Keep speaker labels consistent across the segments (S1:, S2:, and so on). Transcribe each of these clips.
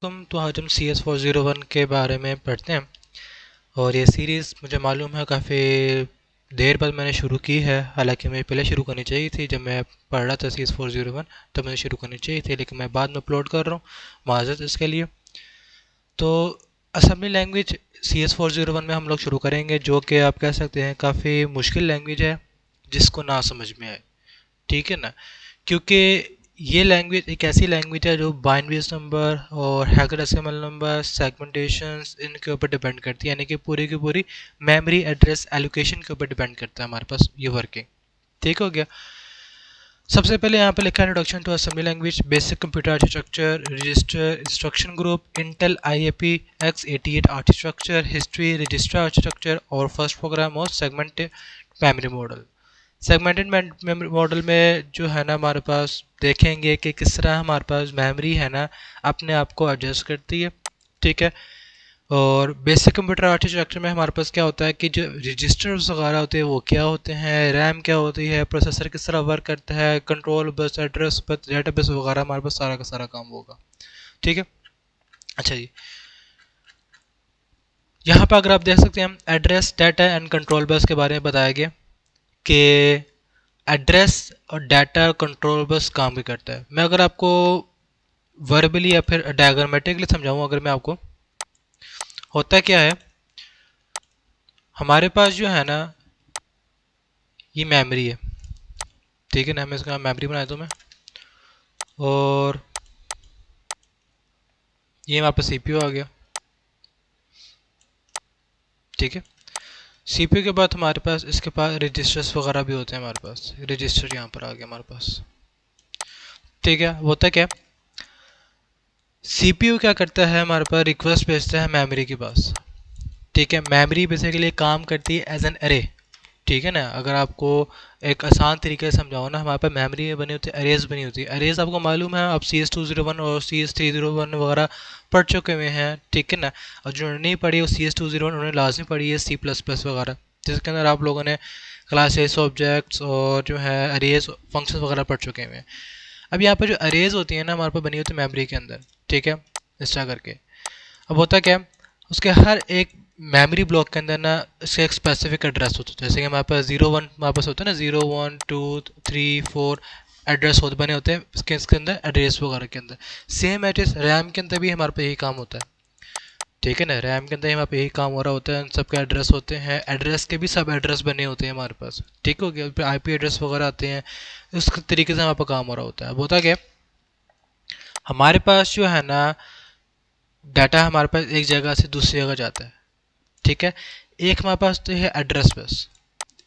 S1: वालेकुम। तो आज हम CS401 के बारे में पढ़ते हैं और ये सीरीज़ मुझे मालूम है काफ़ी देर बाद मैंने शुरू की है। हालांकि मुझे पहले शुरू करनी चाहिए थी, जब मैं पढ़ रहा था CS401 तब मुझे शुरू करनी चाहिए थी, लेकिन मैं बाद में अपलोड कर रहा हूँ, माज़रत इसके लिए। तो असेंबली लैंग्वेज CS401 में हम लोग शुरू करेंगे, जो कि आप कह सकते हैं काफ़ी मुश्किल लैंग्वेज है जिसको ना समझ में आए, ठीक है ना। क्योंकि ये लैंग्वेज एक ऐसी लैंग्वेज है जो बाइनरीज नंबर और हेक्साडेसिमल नंबर, सेगमेंटेशंस, इनके ऊपर डिपेंड करती है, यानी कि पूरी की पूरी मेमोरी एड्रेस एलोकेशन के ऊपर डिपेंड करता है हमारे पास ये वर्किंग। ठीक हो गया। सबसे पहले यहाँ पे लिखा है introduction to assembly language, basic computer architecture, register instruction group, Intel IAP x88 architecture, history, register architecture और फर्स्ट प्रोग्राम और segmented memory model. Segmented memory model में जो है ना हमारे पास देखेंगे कि किस तरह हमारे पास मेमोरी है ना अपने आप को एडजस्ट करती है, ठीक है। और बेसिक कंप्यूटर आर्किटेक्चर में हमारे पास क्या होता है कि जो रजिस्टर्स वगैरह होते हैं वो क्या होते हैं, रैम क्या होती है, प्रोसेसर किस तरह वर्क करता है, control bus, address bus, database वगैरह हमारे पास सारा का सारा काम होगा, ठीक है। अच्छा जी, यहाँ पर अगर आप देख सकते हैं address, data and control bus के बारे में बताया गया कि एड्रेस और डाटा कंट्रोल बस काम भी करता है। मैं अगर आपको वर्बली या फिर डायग्रामेटिकली समझाऊं, अगर मैं आपको, होता क्या है हमारे पास जो है ना ये मेमोरी है, ठीक है ना। मैं इसका मेमोरी बनाया तो मैं, और ये हमारे पास CPU आ गया, ठीक है। CPU के बाद हमारे पास इसके पास रजिस्टर्स वगैरह भी होते हैं, हमारे पास रजिस्टर यहाँ पर आ गया हमारे पास, ठीक है। होता क्या है CPU क्या करता है हमारे पास रिक्वेस्ट भेजता है मेमोरी के पास, ठीक है। मेमोरी बेसिकली काम करती है एज एन अरे, ठीक है ना। अगर आपको एक आसान तरीके से समझाओ ना, हमारे पास मेमोरी में बनी होती है अरेज बनी होती है। अरेज आपको मालूम है, आप CS201 और CS301 वगैरह पढ़ चुके हुए हैं, ठीक है ना। और जो नहीं पढ़ी वो CS201 उन्होंने लाजमी पढ़ी है C++ वगैरह, जिसके अंदर आप लोगों ने क्लासेस, ऑब्जेक्ट्स और जो है अरेज फंक्शन वगैरह पढ़ चुके हुए हैं। अब यहाँ पर जो अरेज होती है ना हमारे पास बनी होती है मेमोरी के अंदर, ठीक है, इस तरह करके। अब होता क्या है उसके हर एक मेमोरी ब्लॉक के अंदर ना इसका एक स्पेसिफिक एड्रेस होता है। जैसे कि हमारे पास 01 हमारे पास होता है ना, 01 2 3 4 एड्रेस होते बने होते हैं इसके अंदर एड्रेस वगैरह के अंदर। सेम एड्रेस रैम के अंदर भी हमारे पास यही काम होता है, ठीक है ना। रैम के अंदर हमारे पास यही काम हो रहा होता है, उन सबके एड्रेस होते हैं, एड्रेस के भी सब एड्रेस बने होते हैं हमारे पास, ठीक हो गया। फिर IP एड्रेस वगैरह आते हैं, उस तरीके से हमारे पास काम हो रहा होता है। अब होता क्या हमारे पास जो है ना डाटा हमारे पास एक जगह से दूसरी जगह जाता है, ठीक है। एक हमारे पास तो है एड्रेस बस,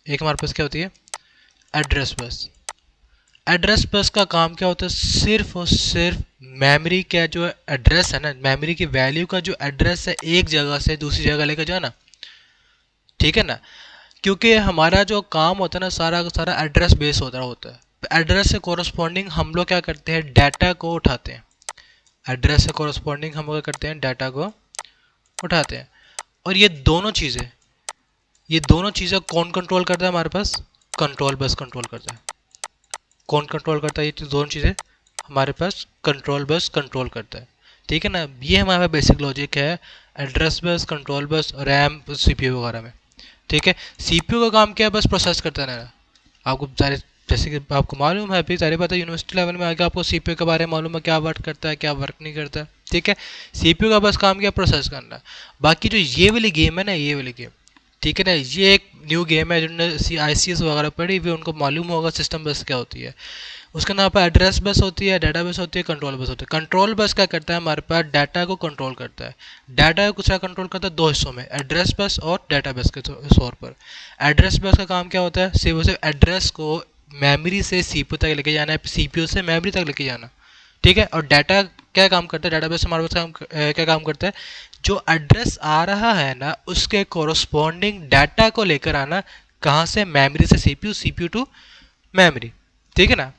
S1: एक हमारे पास क्या होती है एड्रेस बस। एड्रेस बस का काम क्या होता है, सिर्फ और सिर्फ मेमोरी का जो एड्रेस है ना, मेमोरी की वैल्यू का जो एड्रेस है एक जगह से दूसरी जगह लेकर जाना, ठीक है ना। क्योंकि हमारा जो काम होता है ना सारा का सारा एड्रेस बेस होता है। एड्रेस से कोरस्पॉन्डिंग हम लोग क्या करते हैं डाटा को उठाते हैं, एड्रेस से कोरस्पॉन्डिंग हम लोग क्या करते हैं डाटा को उठाते हैं। और ये दोनों चीज़ें कौन कंट्रोल करता है हमारे पास, कंट्रोल बस कंट्रोल करता है। कौन कंट्रोल करता है ये दोनों चीज़ें, हमारे पास कंट्रोल बस कंट्रोल करता है, ठीक है ना। ये हमारा बेसिक लॉजिक है address bus, control bus, RAM, CPU वगैरह में, ठीक है। CPU का काम क्या है, बस प्रोसेस करता रहना। आपको सारे जैसे कि आपको मालूम है, अभी सारे पता है, यूनिवर्सिटी लेवल में आके आपको CPU के बारे में मालूम है क्या वर्क करता है क्या वर्क नहीं करता है, ठीक है। CPU का बस काम क्या प्रोसेस करना। बाकी जो ये वाली गेम है ना, ये वाली गेम, ठीक है ना, ये एक न्यू गेम है। जिन्होंने ICS वगैरह पढ़ी हुई उनको मालूम होगा सिस्टम बस क्या होती है। उसके नाम पर एड्रेस बस होती है, डाटा बस होती है, कंट्रोल बस होती है। कंट्रोल बस क्या करता है हमारे पास डाटा को कंट्रोल करता है। डाटा को कुछ कंट्रोल करता है दो हिस्सों में, एड्रेस बस और डाटा बस के तौर पर। एड्रेस बस का काम क्या होता है, सिर्फ और सिर्फ एड्रेस को मेमोरी से CPU तक लेके जाना है, CPU से मेमोरी तक लेके जाना, ठीक है। और डाटा क्या काम करता है, डाटाबेस हमारे पास क्या काम करता है, जो एड्रेस आ रहा है ना उसके कोरस्पॉन्डिंग डाटा को लेकर आना, कहाँ से, मेमोरी से CPU, CPU टू मेमोरी, ठीक है ना।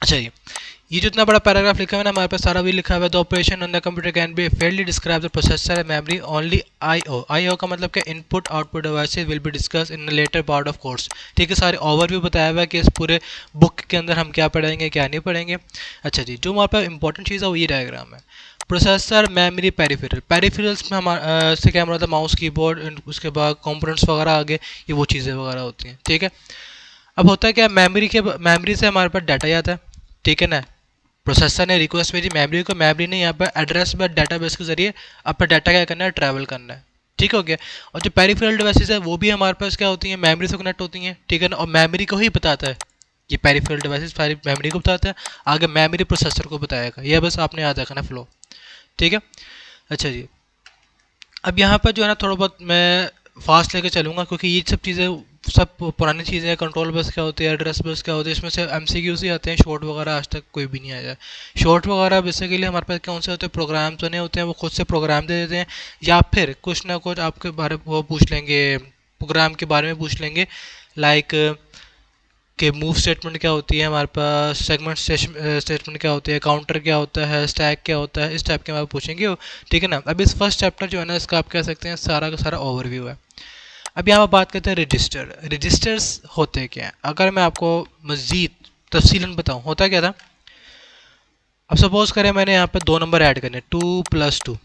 S1: अच्छा ये जो इतना बड़ा पैराग्राफ लिखा हुआ है ना हमारे पास सारा भी लिखा हुआ है। The operation on the computer can be fairly describe the processor and memory only IO का मतलब क्या, input output devices will be discuss in the later part of course, ठीक है। सारे ओवरव्यू बताया हुआ है कि इस पूरे बुक के अंदर हम क्या पढ़ेंगे क्या नहीं पढ़ेंगे। अच्छा जी, जो हमारे पास इंपॉर्टेंट चीज़ है वो ये डायग्राम है। Processor, memory, peripheral. पेरिफेरल्स में हमारा से क्या मतलब माउस, कीबोर्ड, उसके बाद कंपोनेंट्स वगैरह आगे, ये वो चीज़ें वगैरह होती हैं, ठीक है। अब होता है क्या, मेमोरी से हमारे पास डाटा आता है, ठीक है ना। प्रोसेसर ने रिक्वेस्ट भेजी मेमोरी को, मेमोरी ने यहाँ पर एड्रेस पर डाटाबेस के जरिए अपना डाटा क्या करना है, ट्रैवल करना है, ठीक हो गया। और जो पेरिफेरल डिवाइसेस है वो भी हमारे पास क्या होती हैं, मेमोरी से कनेक्ट होती हैं, ठीक है ना। और मेमोरी को ही बताता है, ये पेरिफेरल डिवाइसेस सारी मेमोरी को बताता है, आगे मेमोरी प्रोसेसर को बताएगा। यह बस आपने याद रखना फ्लो, ठीक है। अच्छा जी, अब यहाँ पर जो है ना थोड़ा बहुत मैं फास्ट लेके चलूँगा, क्योंकि ये सब चीज़ें सब पुरानी चीज़ें हैं। कंट्रोल बस क्या होती है, एड्रेस बस क्या होती है, इसमें से एमसीक्यूज ही आते हैं, शॉर्ट वगैरह आज तक कोई भी नहीं आया है। शॉर्ट वगैरह बेसिकली हमारे पास कौन से होते हैं, प्रोग्राम्स बने होते हैं, वो खुद से प्रोग्राम दे देते हैं, या फिर कुछ ना कुछ आपके बारे वो पूछ लेंगे, प्रोग्राम के बारे में पूछ लेंगे, लाइक कि मूव स्टेटमेंट क्या होती है हमारे पास, सेगमेंट स्टेटमेंट क्या होती है, काउंटर क्या होता है, स्टैक क्या होता है, इस टाइप के हम पूछेंगे वो, ठीक है ना। अब इस फर्स्ट चैप्टर जो है ना, इसका आप कह सकते हैं सारा का सारा ओवरव्यू है। अब यहाँ पर बात करते हैं रजिस्टर। रजिस्टर्स होते क्या हैं, अगर मैं आपको मज़ीद तफसीलन बताऊँ, होता क्या था। अब सपोज करें मैंने यहाँ पर दो नंबर ऐड करने, 2+2,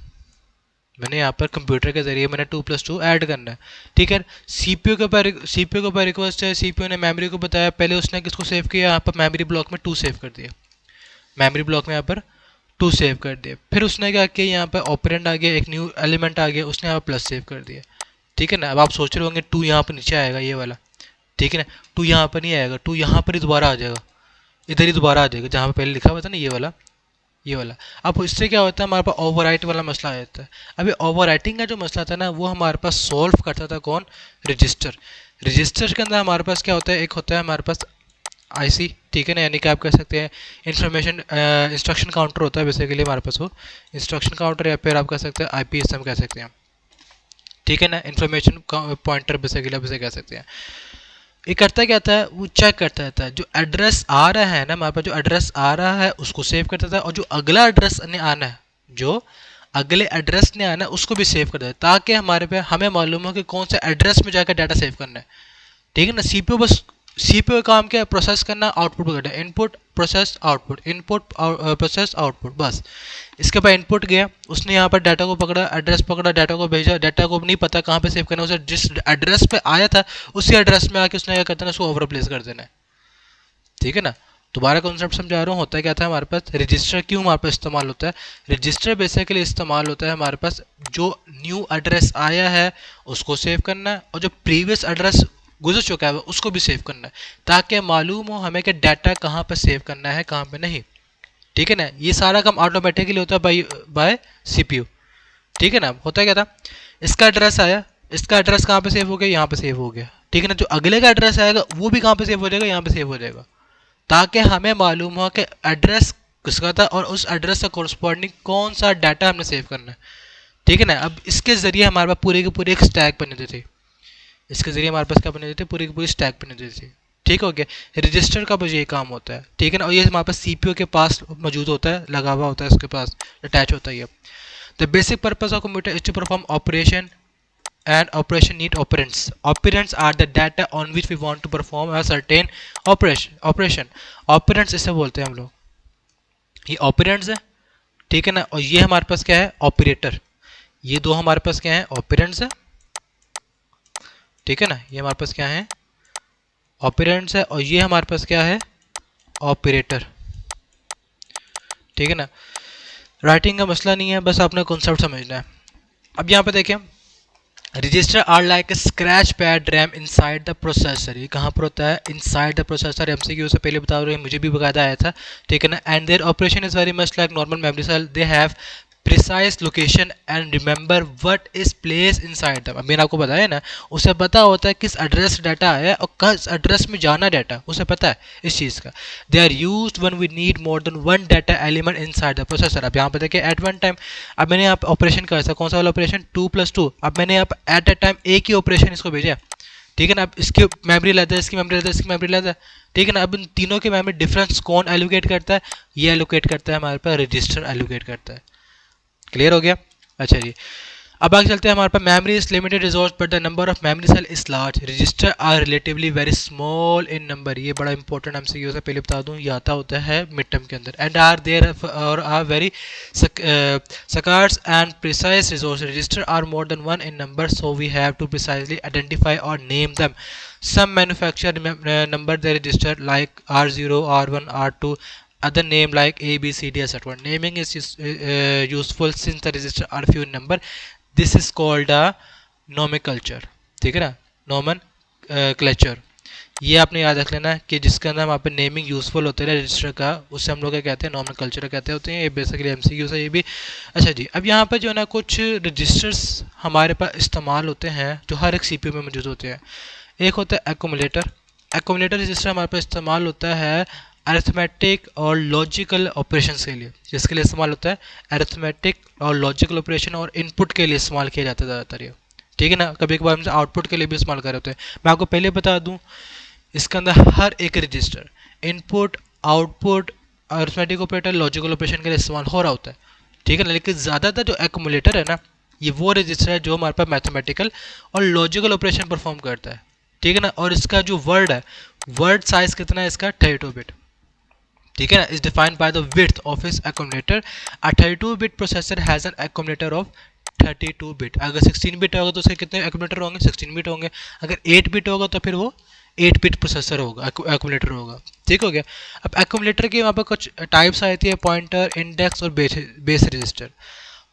S1: मैंने यहाँ पर कंप्यूटर के जरिए मैंने 2+2 ऐड करना है, ठीक है। सीपीयू के ऊपर रिक्वेस्ट है, सीपीयू ने मेमोरी को बताया, पहले उसने किसको सेव किया, यहाँ पर मेमोरी ब्लॉक में 2 सेव कर दिया, मेमोरी ब्लॉक में यहाँ पर 2 सेव कर दिया। फिर उसने क्या किया, यहाँ पर ऑपरेंड आ गया, एक न्यू एलिमेंट आ गया, उसने यहाँ पर प्लस सेव कर दिया, ठीक है ना। अब आप सोच रहे होंगे 2 यहाँ पर नीचे आएगा ये वाला, ठीक है ना। 2 यहाँ पर नहीं आएगा, 2 यहाँ पर ही दोबारा आ जाएगा, इधर ही दोबारा आ जाएगा जहाँ पर पहले लिखा हुआ था ना, ये वाला, ये वाला। अब इससे क्या होता है, हमारे पास ओवरराइट वाला मसला आ जाता है। अभी ओवरराइटिंग का जो मसला था ना, वो हमारे पास सॉल्व करता था कौन, रजिस्टर। रजिस्टर के अंदर हमारे पास क्या होता है, एक होता है हमारे पास आईसी, ठीक है ना, यानी कि आप कह सकते हैं इंफॉर्मेशन इंस्ट्रक्शन काउंटर होता है बेसिकली हमारे पास, वो इंस्ट्रक्शन काउंटर, या फिर आप कह सकते हैं आईपीएसएम कह सकते हैं, ठीक है ना, इंफॉर्मेशन पॉइंटर बेसिकली आप इसे कह सकते हैं। ये करता क्या था, वो चेक करता रहता है जो एड्रेस आ रहा है ना हमारे पास, जो एड्रेस आ रहा है उसको सेव करता था, और जो अगला एड्रेस ने आना है, जो अगले एड्रेस ने आना है उसको भी सेव कर देता है, ताकि हमारे पे हमें मालूम हो कि कौन से एड्रेस में जाकर डाटा सेव करना है, ठीक है ना। सीपीयू बस, सीपीयू का काम क्या है, प्रोसेस करना, आउटपुट करना, input process output, input process output, बस। इसके बाद इनपुट गया, उसने यहाँ पर डाटा को पकड़ा, एड्रेस पकड़ा, डाटा को भेजा, डाटा को नहीं पता कहाँ पे सेव करना, उसे जिस एड्रेस पे आया था उसी एड्रेस में आके उसने क्या करना है, उसको ओवर प्लेस कर देना है, ठीक है ना। दोबारा कॉन्सेप्ट समझा रहा हूँ, होता क्या था हमारे पास रजिस्टर क्यों हमारे पास इस्तेमाल होता है। रजिस्टर बेसिकली इस्तेमाल होता है हमारे पास, जो न्यू एड्रेस आया है उसको सेव करना है, और जो प्रीवियस एड्रेस गुजर चुका है उसको भी सेव करना है, ताकि मालूम हो हमें कि डाटा कहाँ पर सेव करना है कहाँ पर नहीं, ठीक है ना। ये सारा काम ऑटोमेटिकली होता है बाय बाय सीपीयू, ठीक है ना। होता क्या था, इसका एड्रेस आया, इसका एड्रेस कहाँ पे सेव हो गया, यहाँ पे सेव हो गया, ठीक है ना। जो अगले का एड्रेस आएगा वो भी कहाँ पे सेव हो जाएगा, यहाँ पे सेव हो जाएगा, ताकि हमें मालूम हो कि एड्रेस किसका था और उस एड्रेस से कोरस्पॉन्डिंग कौन सा डाटा हमने सेव करना है, ठीक है ना। अब इसके जरिए हमारे पास पूरे के पूरे एक स्टैक बने देते थे, इसके जरिए हमारे पास क्या बने देते, पूरी की पूरी स्टैक बने देते थे, ठीक हो गया। रजिस्टर का बस ये काम होता है, ठीक है ना। और ये हमारे पास सीपीयू के पास मौजूद होता है, लगा हुआ होता है, उसके पास अटैच होता है। The basic purpose of computer is to perform operation and operation need operands. Operands are the data on which we want to perform a certain operation. Operands इसे बोलते हैं हम लोग, ये operands है, ठीक है ना। और ये हमारे पास क्या है, ऑपरेटर। ये दो हमारे पास क्या है, ऑपरेंड्स है, ठीक है ना। ये हमारे पास क्या है, ऑपरेंड्स है, और ये हमारे पास क्या है, ऑपरेटर, ठीक है ना। राइटिंग का मसला नहीं है, बस आपने कॉन्सेप्ट समझना है। अब यहाँ पे देखें, register are like scratch pad RAM inside the processor. ये कहाँ पर होता है, इनसाइड द प्रोसेसर। एमसीक्यू से पहले बता रहे हैं, मुझे भी बकायदा आया था, ठीक है ना। And their operation is very much like normal memory cell, they have precise location and remember what is place inside the. मैंने आपको बताया ना, उसे पता होता है किस एड्रेस डाटा आया और किस एड्रेस में जाना डाटा, उसे पता है इस चीज़ का। They are used when we need more than one data element inside the processor. अब यहाँ पे देखिए एट वन टाइम, अब मैंने यहाँ पे ऑपरेशन करा था, कौन सा वाला ऑपरेशन, 2+2। अब मैंने यहाँ पे एट ए टाइम एक ही ऑपरेशन इसको भेजा, ठीक है ना। अब इसकी मेमोरी लेता है, इसकी मेमोरी लेता है, इसकी मेमोरी लेता है, ठीक है ना। अब इन तीनों की मेमोरी डिफरेंस कौन एलोकेट करता है, ये एलोकेट करता है हमारे पास रजिस्टर एलोकेट करता है। क्लियर हो गया, अच्छा जी। अब आगे चलते हैं, हमारे पास memory is limited resource but the number of memory cell is large, register are relatively very small in number. ये बड़ा इंपॉर्टेंट एमसीक्यू से पहले बता दूं, ये आता होता है मिड टर्म के अंदर। एंड आर देयर और are very scarce and precise resource, register are more than one in number, so we have to precisely identify or name them. Some manufacturer number their register like R0, R1, R2, other name like A, B, C, D, etc. Naming is useful since the register are few in number. This is called a nomenclature. ठीक है ना, नॉमन clutcher. ये आपने याद रख लेना कि जिसके अंदर वहाँ पे नेमिंग यूजफुल होते हैं रजिस्टर का, उससे हम लोग क्या कहते हैं, नॉमेनक्लेचर कहते होते हैं। ये बेसिकली एमसीक्यू है ये भी। अच्छा जी, अब यहाँ पर जो है ना कुछ रजिस्टर्स हमारे पास इस्तेमाल होते हैं जो हर एक सीपीयू में मौजूद होते हैं। एक होता है एक्यूमुलेटर। एक्यूमुलेटर रजिस्टर हमारे पास इस्तेमाल होता है अरिथमेटिक और लॉजिकल ऑपरेशंस के लिए। जिसके लिए इस्तेमाल होता है अरिथमेटिक और लॉजिकल ऑपरेशन, और इनपुट के लिए इस्तेमाल किया जाता है ज़्यादातर ये। ठीक है ना, कभी कभार हमसे आउटपुट के लिए भी इस्तेमाल कर रहे होते हैं। मैं आपको पहले बता दूं, इसके अंदर हर एक register input, output, arithmetic operator, logical operation के लिए इस्तेमाल हो रहा होता है। ठीक है ना, लेकिन ज़्यादातर जो एक्यूमुलेटर है ना, ये वो रजिस्टर है जो हमारे पास मैथमेटिकल और लॉजिकल ऑपरेशन परफॉर्म करता है। ठीक है ना, और इसका जो वर्ड है, वर्ड साइज कितना है इसका, 32 बिट। ठीक है ना, is defined by the width of इस accumulator. A 32 bit processor has an accumulator of 32 bit. अगर 16 बिट होगा तो उसके कितने एक्यूमुलेटर होंगे, 16 बिट होंगे। अगर 8 बिट होगा तो फिर वो 8 बिट प्रोसेसर होगा, एक्यूमुलेटर होगा। ठीक हो गया। अब एक्यूमुलेटर की वहाँ पर कुछ टाइप्स आती है, पॉइंटर, इंडेक्स और बेस रजिस्टर।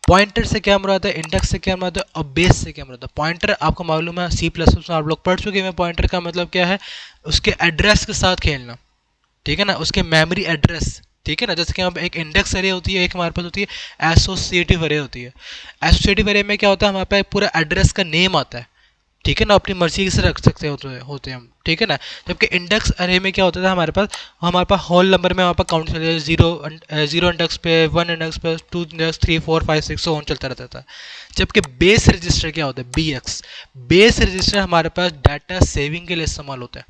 S1: पॉइंटर से क्या मुराद है, इंडेक्स से क्या मुराद है, और बेस से क्या मुराद है। पॉइंटर आपको मालूम है, C++ में आप लोग पढ़ चुके हैं। पॉइंटर का मतलब क्या है, उसके एड्रेस के साथ खेलना। ठीक है ना, उसके मेमोरी एड्रेस। ठीक है ना, जैसे कि यहाँ पे एक इंडेक्स अरे होती है, एक हमारे पास होती है एसोसिएटिव अरे होती है। एसोसिएटिव अरे में क्या होता है, हमारे पास पूरा एड्रेस का नेम आता है। ठीक है ना, अपनी मर्जी से रख सकते होते हैं हम। ठीक है ना, जबकि इंडेक्स अरे में क्या होता था, हमारे पास होल नंबर में वहाँ पर काउंट चले, जीरो इंडेक्स पे, 1 इंडेक्स पे, 2 इंडेक्स, 3, 4, 5, 6 सो ऑन चलता रहता था। जबकि बेस रजिस्टर क्या होता है, BX। बेस रजिस्टर हमारे पास डाटा सेविंग के लिए इस्तेमाल होता है।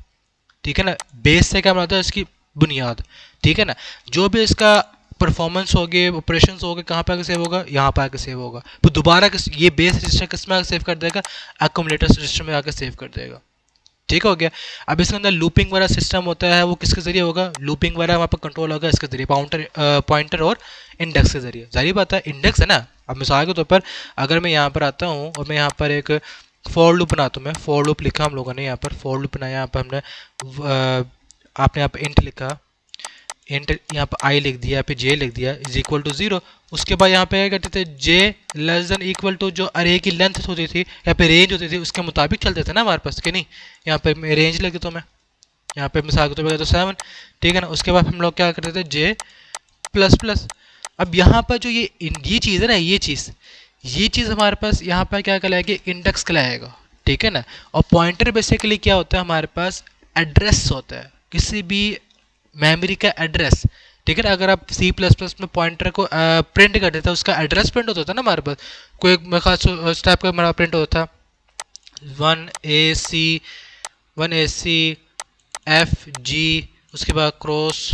S1: ठीक है ना, बेस से क्या मतलब है, इसकी बुनियाद। ठीक है ना, जो भी इसका परफॉर्मेंस हो गए, ऑपरेशंस हो गए, कहाँ पे आके सेव होगा, यहाँ पे आके सेव होगा। तो दोबारा ये बेस रजिस्टर किस में आके सेव कर देगा, एक्यूमुलेटर रजिस्टर में आके सेव कर देगा। ठीक हो गया। अब इसके अंदर लूपिंग वाला सिस्टम होता है, वो किसके जरिए होगा, लूपिंग वाला वहाँ पर कंट्रोल होगा इसके जरिए, पॉइंटर और इंडेक्स के जरिए। जाहिर बात है, इंडेक्स है ना। अब मिसाल के तौर पर अगर मैं यहाँ पर आता हूँ और मैं यहाँ पर एक फॉर लूप बनाता हूँ, मैं फॉर लूप लिखा हम लोगों ने, यहाँ पर फॉर लूप बनाया, यहाँ पर हमने आपने यहाँ पर इंट लिखा, इंट यहाँ पर आई लिख दिया, फिर जे लिख दिया, इज इक्वल टू 0। उसके बाद यहाँ पे क्या करते थे, जे लेस देन इक्वल टू जो अरे की लेंथ होती थी या फिर रेंज होती थी, उसके मुताबिक चलते थे ना हमारे पास, कि नहीं। यहाँ पे मैं रेंज लिख देता हूँ, मैं यहाँ पे मिसाल के तौर पर तो 7। ठीक है ना, उसके बाद हम लोग क्या करते थे, जे प्लस प्लस। अब यहाँ पर जो ये चीज़ है ना, ये चीज़ हमारे पास यहाँ पर क्या कहलाएगी, इंडेक्स कहलाएगा। ठीक है ना, और पॉइंटर बेसिकली क्या होता है, हमारे पास एड्रेस होता है, किसी भी मेमोरी का एड्रेस। ठीक है ना, अगर आप C++ में पॉइंटर को प्रिंट कर देता, उसका एड्रेस प्रिंट होता था ना हमारे पास, कोई उस टाइप का हमारा प्रिंट होता था, 1AC FG, उसके बाद क्रॉस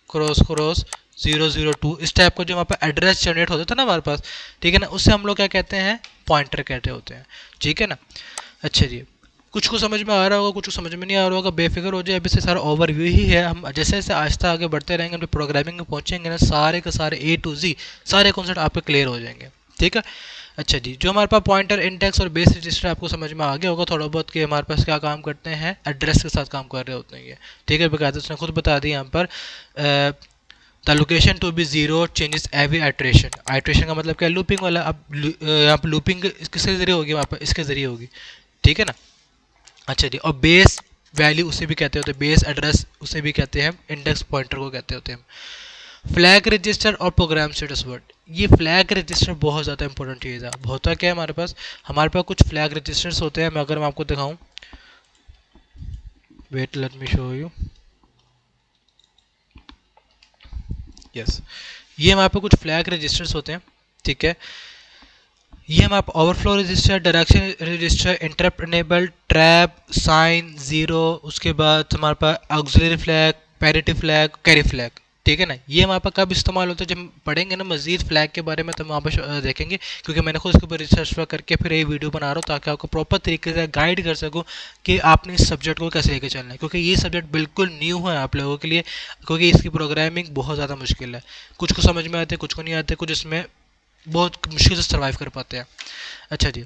S1: क्रॉस क्रॉस 002, इस टाइप का जो वहाँ पर एड्रेस जनरेट होता था ना हमारे पास। ठीक है ना, उससे हम लोग क्या कहते हैं, पॉइंटर कहते होते हैं। ठीक है ना। अच्छा जी, कुछ को समझ में आ रहा होगा, कुछ को समझ में नहीं आ रहा होगा, बेफिक्र हो जाए, अभी से सारा ओवरव्यू ही है। हम जैसे जैसे आहिस्ता आगे बढ़ते रहेंगे, हम प्रोग्रामिंग में पहुंचेंगे ना, सारे के सारे A to Z सारे कॉन्सेप्ट आपके क्लियर हो जाएंगे। ठीक है। अच्छा जी, जो हमारे पास पॉइंटर, इंडेक्स और बेस रजिस्टर आपको समझ में आ गया होगा थोड़ा बहुत, कि हमारे पास क्या काम करते हैं, एड्रेस के साथ काम कर रहे होते हैं ये। ठीक है, बकायदा उसने खुद बता दी यहाँ पर, the location to be 0 changes every iteration. Iteration का मतलब क्या है, लूपिंग वाला। अब यहाँ पर लूपिंग किसके जरिए होगी, वहाँ पर इसके जरिए होगी। ठीक है ना। अच्छा जी, और बेस वैल्यू उसे भी कहते होते हैं, बेस एड्रेस उसे भी कहते हैं, इंडेक्स पॉइंटर को कहते होते हैं। फ्लैग रजिस्टर और प्रोग्राम स्टेटस वर्ड। ये फ्लैग रजिस्टर बहुत ज़्यादा इंपॉर्टेंट चीज़ है। होता क्या है, हमारे पास कुछ फ्लैग रजिस्टर्स होते हैं। मैं अगर मैं आपको दिखाऊं, wait let me show you, yes, ये हमारे पास कुछ फ्लैग रजिस्टर्स होते हैं। ठीक है, ये हमारे पास overflow register, direction register, interrupt enable, trap, sign, 0, उसके बाद हमारे पास auxiliary flag, parity flag, carry flag. ठीक है ना। ये वहाँ पर कब इस्तेमाल होता है, जब हम पढ़ेंगे ना मजीद फ्लैग के बारे में, तो हम वहाँ पर देखेंगे, क्योंकि मैंने खुद इसके ऊपर रिसर्च करके फिर ये वीडियो बना रहा हूँ ताकि आपको प्रॉपर तरीके से गाइड कर सकूँ कि आपने इस सब्जेक्ट को कैसे लेके चलना है, क्योंकि ये सब्जेक्ट बिल्कुल न्यू है आप लोगों के लिए, क्योंकि इसकी प्रोग्रामिंग बहुत ज़्यादा मुश्किल है। कुछ को समझ में आते हैं, कुछ को नहीं आते, कुछ इसमें बहुत मुश्किल से सर्वाइव कर पाते हैं। अच्छा जी,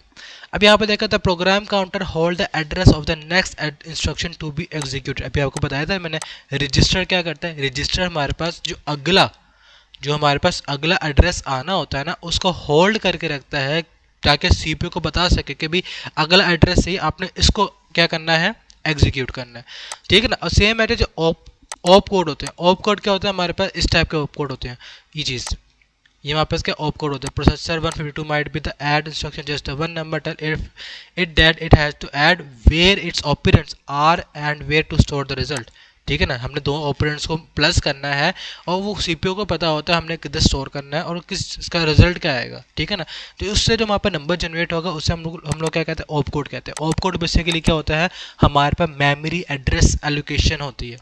S1: अब यहाँ पे देखा था program counter hold the address of the next instruction to be executed. अभी आपको बताया था मैंने, रजिस्टर क्या करता है, रजिस्टर हमारे पास जो हमारे पास अगला एड्रेस आना होता है ना, उसको होल्ड करके रखता है ताकि सीपीयू को बता सके कि भाई अगला एड्रेस से ही आपने इसको क्या करना है, एग्जीक्यूट करना है। ठीक है ना। और सेम है जो ऑप कोड होते हैं, ऑप कोड क्या होता है हमारे पास, इस टाइप के ऑप कोड होते हैं। ये चीज़ ये वहाँ पे इसके ऑप कोड होते हैं। Processor 152 might be the add instruction just one number tell it that it has to add where its operands are and where to store the result. ठीक है ना, हमने दो ऑपरेंड्स को प्लस करना है और वो सीपीयू को पता होता है हमने किधर स्टोर करना है और किस इसका रिजल्ट क्या आएगा। ठीक है ना। तो उससे जो वहाँ पर नंबर जनरेट होगा उससे हम लोग क्या कहते हैं, ऑप कोड कहते हैं। ऑप कोड बेसिकली क्या होता है, हमारे पास मेमोरी एड्रेस एलोकेशन होती है।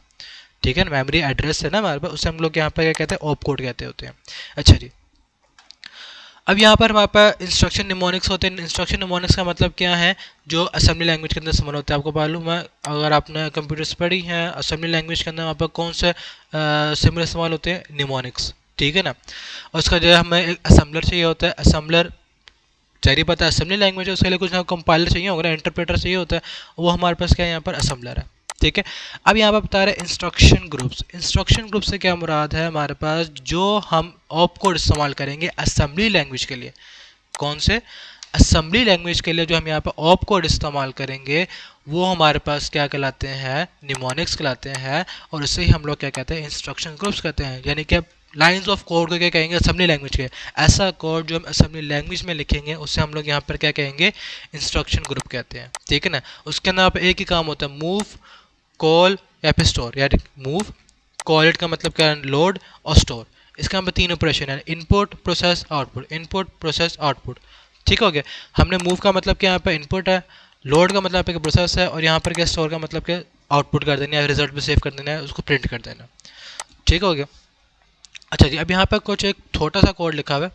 S1: ठीक है ना, मेमोरी एड्रेस है ना हमारे पास, उससे हम लोग यहाँ पर क्या कहते हैं, ऑप कोड कहते होते हैं। अच्छा जी, अब यहाँ पर हमारे पास इंस्ट्रक्शन निमोनिक्स होते हैं। इंस्ट्रक्शन निमोनिक्स का मतलब क्या है, जो असेंबली लैंग्वेज के अंदर इस्तेमाल होता है। आपको मालूम है, अगर आपने कंप्यूटर्स पढ़ी हैं, असेंबली लैंग्वेज के अंदर वहाँ पर कौन से सिंबल इस्तेमाल होते हैं, निमोनिक्स। ठीक है ना। और उसका जो है हमें एक असेंबलर चाहिए होता है। असेंबलर चाहिए, पता है असेंबली लैंग्वेज है, उसके लिए कुछ ना कंपाइलर चाहिए होगा, इंटरप्रेटर चाहिए होता है, वो हमारे पास क्या है यहाँ पर असेंबलर है। ठीक है। अब यहाँ पर बता रहे हैं इंस्ट्रक्शन ग्रुप्स। इंस्ट्रक्शन ग्रुप से क्या मुराद है, हमारे पास जो हम ऑप कोड इस्तेमाल करेंगे असेंबली लैंग्वेज के लिए, कौन से, असेंबली लैंग्वेज के लिए जो हम यहाँ पर ऑप कोड इस्तेमाल करेंगे वो हमारे पास क्या कहलाते हैं, निमोनिक्स कहलाते हैं। और इससे ही हम लोग क्या कहते हैं, इंस्ट्रक्शन ग्रुप्स कहते हैं। यानी कि लाइंस ऑफ कोड को क्या कहेंगे, असेंबली लैंग्वेज के। ऐसा कोड जो हम असेंबली लैंग्वेज में लिखेंगे उससे हम लोग यहाँ पर क्या कहेंगे, इंस्ट्रक्शन ग्रुप कहते हैं। ठीक है ना। उसके अंदर आप एक ही काम होता है, मूव, कॉल या फिर स्टोर। यानी मूव, कॉल इट का मतलब क्या है, लोड और स्टोर। इसका यहाँ पर तीन ऑपरेशन है, input, process, output. Input, process, output. ठीक हो गया। हमने मूव का मतलब क्या यहाँ पर इनपुट है, लोड का मतलब है प्रोसेस है, और यहाँ पर क्या स्टोर का मतलब क्या आउटपुट कर देना है, रिजल्ट में सेव कर देना है, उसको प्रिंट कर देना। ठीक हो गया। अच्छा जी, अब यहाँ पर कुछ एक छोटा सा कोड लिखा हुआ है।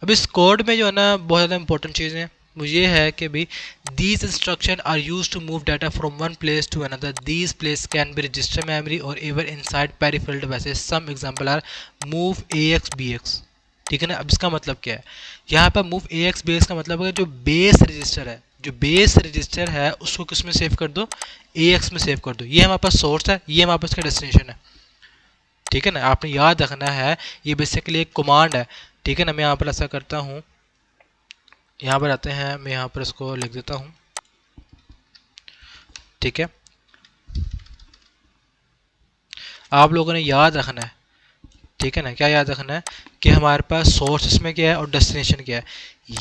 S1: अब इस कोड में जो है ना बहुत ज़्यादा इंपॉर्टेंट चीज़ें हैं वो ये है कि भाई these instruction are use to move data from one place to another. These place can be register memory और even inside peripheral devices. Some example are move A X B X. ठीक है ना। अब इसका मतलब क्या है, यहाँ पर move A X B x का मतलब है जो बेस रजिस्टर है, जो बेस रजिस्टर है उसको किस में सेव कर दो, ए एक्स में सेव कर दो। ये हमारे पास सोर्स है, ये हमारे पास का डेस्टिनेशन है। ठीक है ना, आपने याद रखना है, ये बेसिकली एक कमांड है। ठीक है ना। मैं यहाँ पर ऐसा करता हूँ, यहाँ पर आते हैं, मैं यहाँ पर इसको लिख देता हूँ। ठीक है, आप लोगों ने याद रखना है। ठीक है ना, क्या याद रखना है कि हमारे पास सोर्स इसमें क्या है और डेस्टिनेशन क्या है।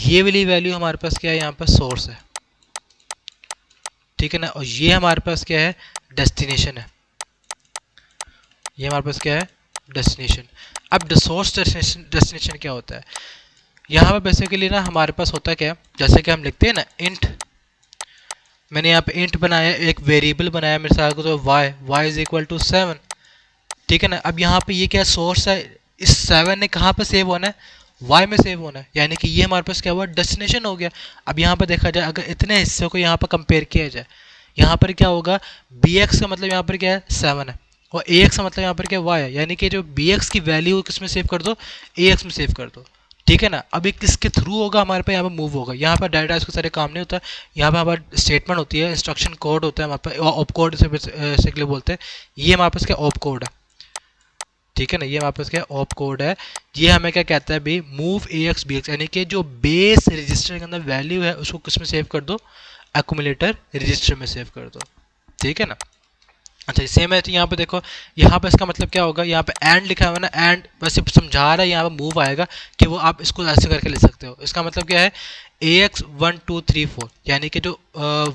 S1: ये वाली वैल्यू हमारे पास क्या है, यहाँ पर सोर्स है। ठीक है ना। और ये हमारे पास क्या है, डेस्टिनेशन है। ये हमारे पास क्या है, डेस्टिनेशन। अब सोर्स डेस्टिनेशन क्या होता है, यहाँ पर बेसिकली ना हमारे पास होता क्या है, जैसे कि हम लिखते हैं ना इंट, मैंने यहाँ पे इंट बनाया, एक वेरिएबल बनाया मेरे साथ को, तो वाई इज इक्वल टू 7। ठीक है ना। अब यहाँ पे ये क्या सोर्स है, इस 7 ने कहाँ पे सेव होना है, वाई में सेव होना है। यानी कि ये हमारे पास क्या हुआ, डेस्टिनेशन हो गया। अब यहाँ पर देखा जाए, अगर इतने हिस्से को यहाँ पर कंपेयर किया जाए, यहाँ पर क्या होगा, बी एक्स का मतलब यहाँ पर क्या है, 7 है, और ए एक्स का मतलब यहाँ पर क्या वाई है। यानी कि जो बी एक्स की वैल्यू किस में सेव कर दो, ए एक्स में सेव कर दो। ठीक है ना। अब ये किसके थ्रू होगा, हमारे पास यहाँ पर मूव होगा। यहाँ पर डाटा इसके सारे काम नहीं होता, यहाँ पर हमारे स्टेटमेंट होती है, इंस्ट्रक्शन कोड होता है हमारे पास, ऑप कोड से बेसिकली बोलते हैं। ये हमारे पास क्या ऑप कोड है। ठीक है ना, ये हमारे पास क्या ऑप कोड है। ये हमें क्या कहता है भाई, move A X B x, यानी कि जो बेस रजिस्टर के अंदर वैल्यू है उसको किस में सेव कर दो, एक्यूमुलेटर रजिस्टर में सेव कर दो। ठीक है ना। अच्छा, सेम है। तो यहाँ पे देखो, यहाँ पे इसका मतलब क्या होगा, यहाँ पे एंड लिखा हुआ है ना, एंड वैसे समझा रहा है, यहाँ पे मूव आएगा कि वो आप इसको ऐसे करके ले सकते हो। इसका मतलब क्या है, ए एक्स 1 2 3 4, यानी कि जो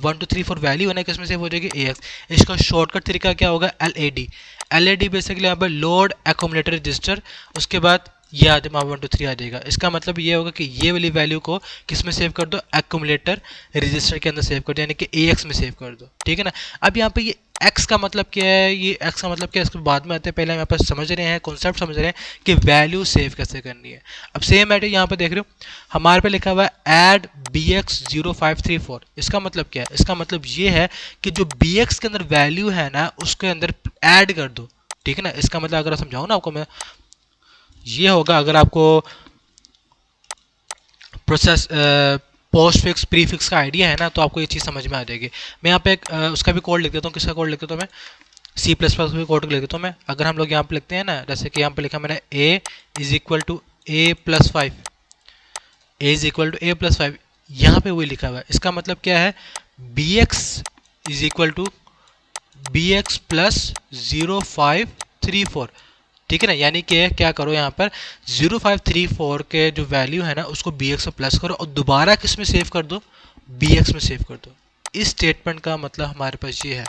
S1: 1 2 3 4 वैल्यू है ना किसमें सेव हो जाएगी, ए एक्स। इसका शॉर्टकट तरीका क्या होगा, L A D. L A D basically यहाँ पर लोड एक्यूमुलेटर रजिस्टर, उसके बाद ये आ जाए 1 2 3 आ जाएगा। इसका मतलब ये होगा कि ये वाली वैल्यू को किस में सेव कर दो, एक्यूमुलेटर रजिस्टर के अंदर सेव कर दो, यानी कि AX में सेव कर दो, ठीक है ना। अब यहाँ पे ये x का मतलब क्या है, ये x का मतलब क्या है, इसके बाद में आते हैं, पहले हम यहाँ पर समझ रहे हैं, कॉन्सेप्ट समझ रहे हैं कि वैल्यू सेव कैसे करनी है। अब सेम ऐड यहाँ पर देख रहे हो हमारे पे लिखा हुआ है ऐड BX0534। इसका मतलब क्या है, इसका मतलब ये है कि जो BX के अंदर वैल्यू है ना उसके अंदर ऐड कर दो, ठीक है ना। इसका मतलब अगर समझाऊँ ना आपको मैं, ये होगा अगर आपको process post fix pre fix का आइडिया है ना तो आपको ये चीज़ समझ में आ जाएगी। मैं यहाँ पे एक उसका भी कोड लिख देता हूँ। किसका कोड लिख देता हूँ मैं, C++ भी कोड लिख देता हूँ मैं। अगर हम लोग यहाँ पे लिखते हैं ना, जैसे कि यहाँ पे लिखा मैंने a is equal to A+5, a is equal to A+5, यहाँ पे वही लिखा हुआ है। इसका मतलब क्या है, BX is equal to BX plus 0534, ठीक है ना। यानी कि क्या करो यहाँ पर 0534 के जो वैल्यू है ना उसको BX में प्लस करो और दोबारा किस में सेव कर दो, BX में सेव कर दो। इस स्टेटमेंट का मतलब हमारे पास ये है,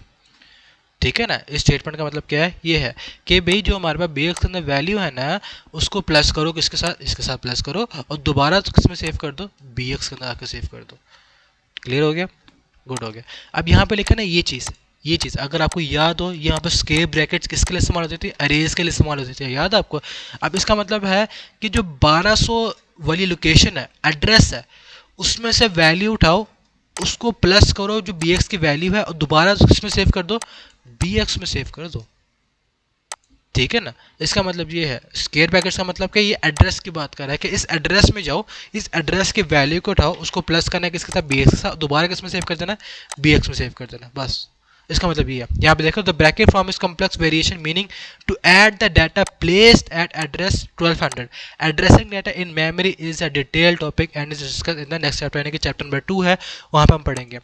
S1: ठीक है ना। इस स्टेटमेंट का मतलब क्या है, ये है कि भाई जो हमारे पास BX के अंदर वैल्यू है ना उसको प्लस करो, किसके साथ, इसके साथ प्लस करो और दोबारा किस में सेव कर दो, BX के अंदर आकर सेव कर दो। क्लियर हो गया, गुड हो गया। अब यहाँ पे लिखा ना ये चीज़ अगर आपको याद हो, यहाँ पर स्क्वेयर ब्रैकेट्स किसके लिए इस्तेमाल होती थी, अरेज के लिए इस्तेमाल होती थी, याद है आपको। अब इसका मतलब है कि जो 1200 वाली लोकेशन है, एड्रेस है, उसमें से वैल्यू उठाओ, उसको प्लस करो जो BX की वैल्यू है और दोबारा किसमें सेव कर दो, BX में सेव कर दो, ठीक है ना। इसका मतलब ये है स्क्वायर ब्रैकेट्स का मतलब कि ये एड्रेस की बात कर रहा है कि इस एड्रेस में जाओ, इस एड्रेस की वैल्यू को उठाओ, उसको प्लस करना है किसके साथ, BX के साथ, दोबारा किस में सेव कर देना, BX में सेव कर देना, बस। इसका मतलब ये है। यहाँ पे देखो the bracket form is complex variation meaning to add the data placed at address 1200। Addressing data in memory is a detail topic and is discuss in the next chapter, यानी कि चैप्टर नंबर 2 है, वहाँ पे हम पढ़ेंगे।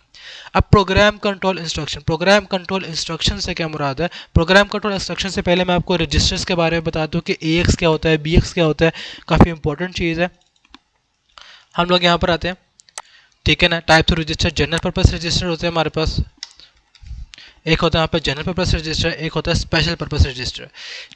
S1: अब program control instruction, program control instruction से क्या मुराद है। प्रोग्राम कंट्रोल इंस्ट्रक्शन से पहले मैं आपको रजिस्टर्स के बारे में बता दूं कि AX क्या होता है, BX क्या होता है, काफ़ी इंपॉर्टेंट चीज़ है। हम लोग यहाँ पर आते हैं, ठीक है ना। Types of register, general purpose register होते हैं हमारे पास, एक होता है यहाँ पर जनरल पर्पस रजिस्टर, एक होता है special purpose register.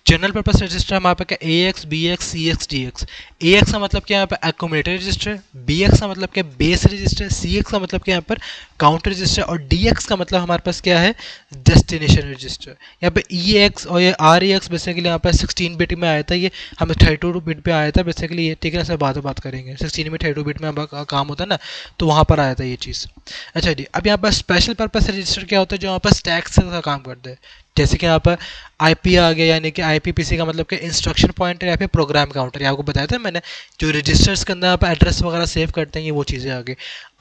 S1: General purpose register हमारे पे क्या, AX BX CX DX। AX का मतलब क्या है यहाँ पर एक्यूमुलेटर रजिस्टर, BX का मतलब क्या बेस रजिस्टर, CX का मतलब क्या यहाँ पर काउंटर रजिस्टर और DX का मतलब हमारे पास क्या है, डेस्टिनेशन रजिस्टर। यहाँ पे EX और ये REX बेसिकली यहाँ पर 16 बिट में आया था, ये हमें 32 बिट पे आया था बेसिकली ये, ठीक है ना। सब बात करेंगे 16 में 32 बिट में काम होता है ना, तो वहाँ पर आया था ये चीज़। अच्छा जी, अब यहाँ पर स्पेशल पर्पस रजिस्टर क्या होता है, जो यहाँ पर स्टैक का काम करते हैं। जैसे कि यहाँ पर IP आ गया, यानी कि IPPC का मतलब कि इंस्ट्रक्शन पॉइंटर या फिर प्रोग्राम काउंटर, ये आपको बताया था मैंने। जो रजिस्टर्स के अंदर आप एड्रेस वगैरह सेव करते हैं, ये वो चीज़ें आ गई।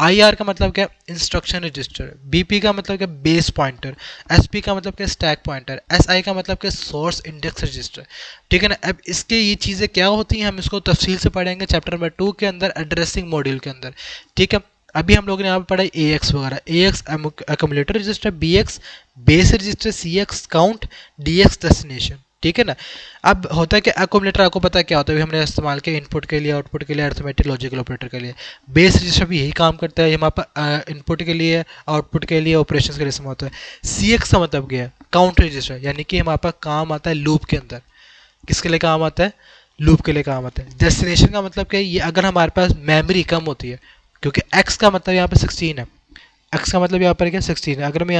S1: IR का मतलब क्या, इंस्ट्रक्शन रजिस्टर। BP का मतलब क्या, बेस पॉइंटर। SP का मतलब क्या, स्टैक पॉइंटर। SI का मतलब क्या, सोर्स इंडेक्स रजिस्टर, ठीक है ना। अब इसके ये चीज़ें क्या होती हैं हम इसको तफसील से पढ़ेंगे चैप्टर नंबर 2 के अंदर, एड्रेसिंग मॉड्यूल के अंदर, ठीक है। अभी हम लोगों ने यहाँ पर पढ़ा AX वगैरह, AX accumulator register, BX base register, CX count, DX destination, ठीक है ना। अब होता है कि एक्यूमुलेटर आपको पता है क्या होता है, हमने इस्तेमाल किया इनपुट के लिए, आउटपुट के लिए, अरिथमेटिक लॉजिकल ऑपरेटर के लिए। बेस रजिस्टर भी यही काम करता है, हमारे पास इनपुट के लिए, आउटपुट के लिए, ऑपरेशन के लिए इस्तेमाल होता है। CX का मतलब क्या है, काउंट रजिस्टर, यानी कि हमारे पास काम आता है लूप के अंदर। किसके लिए काम आता है, लूप के लिए काम आता है। डेस्टिनेशन का मतलब क्या है, ये अगर हमारे पास मेमोरी कम होती है, क्योंकि x का मतलब यहाँ पर 16 है, x का मतलब यहाँ पर क्या 16 है। अगर मैं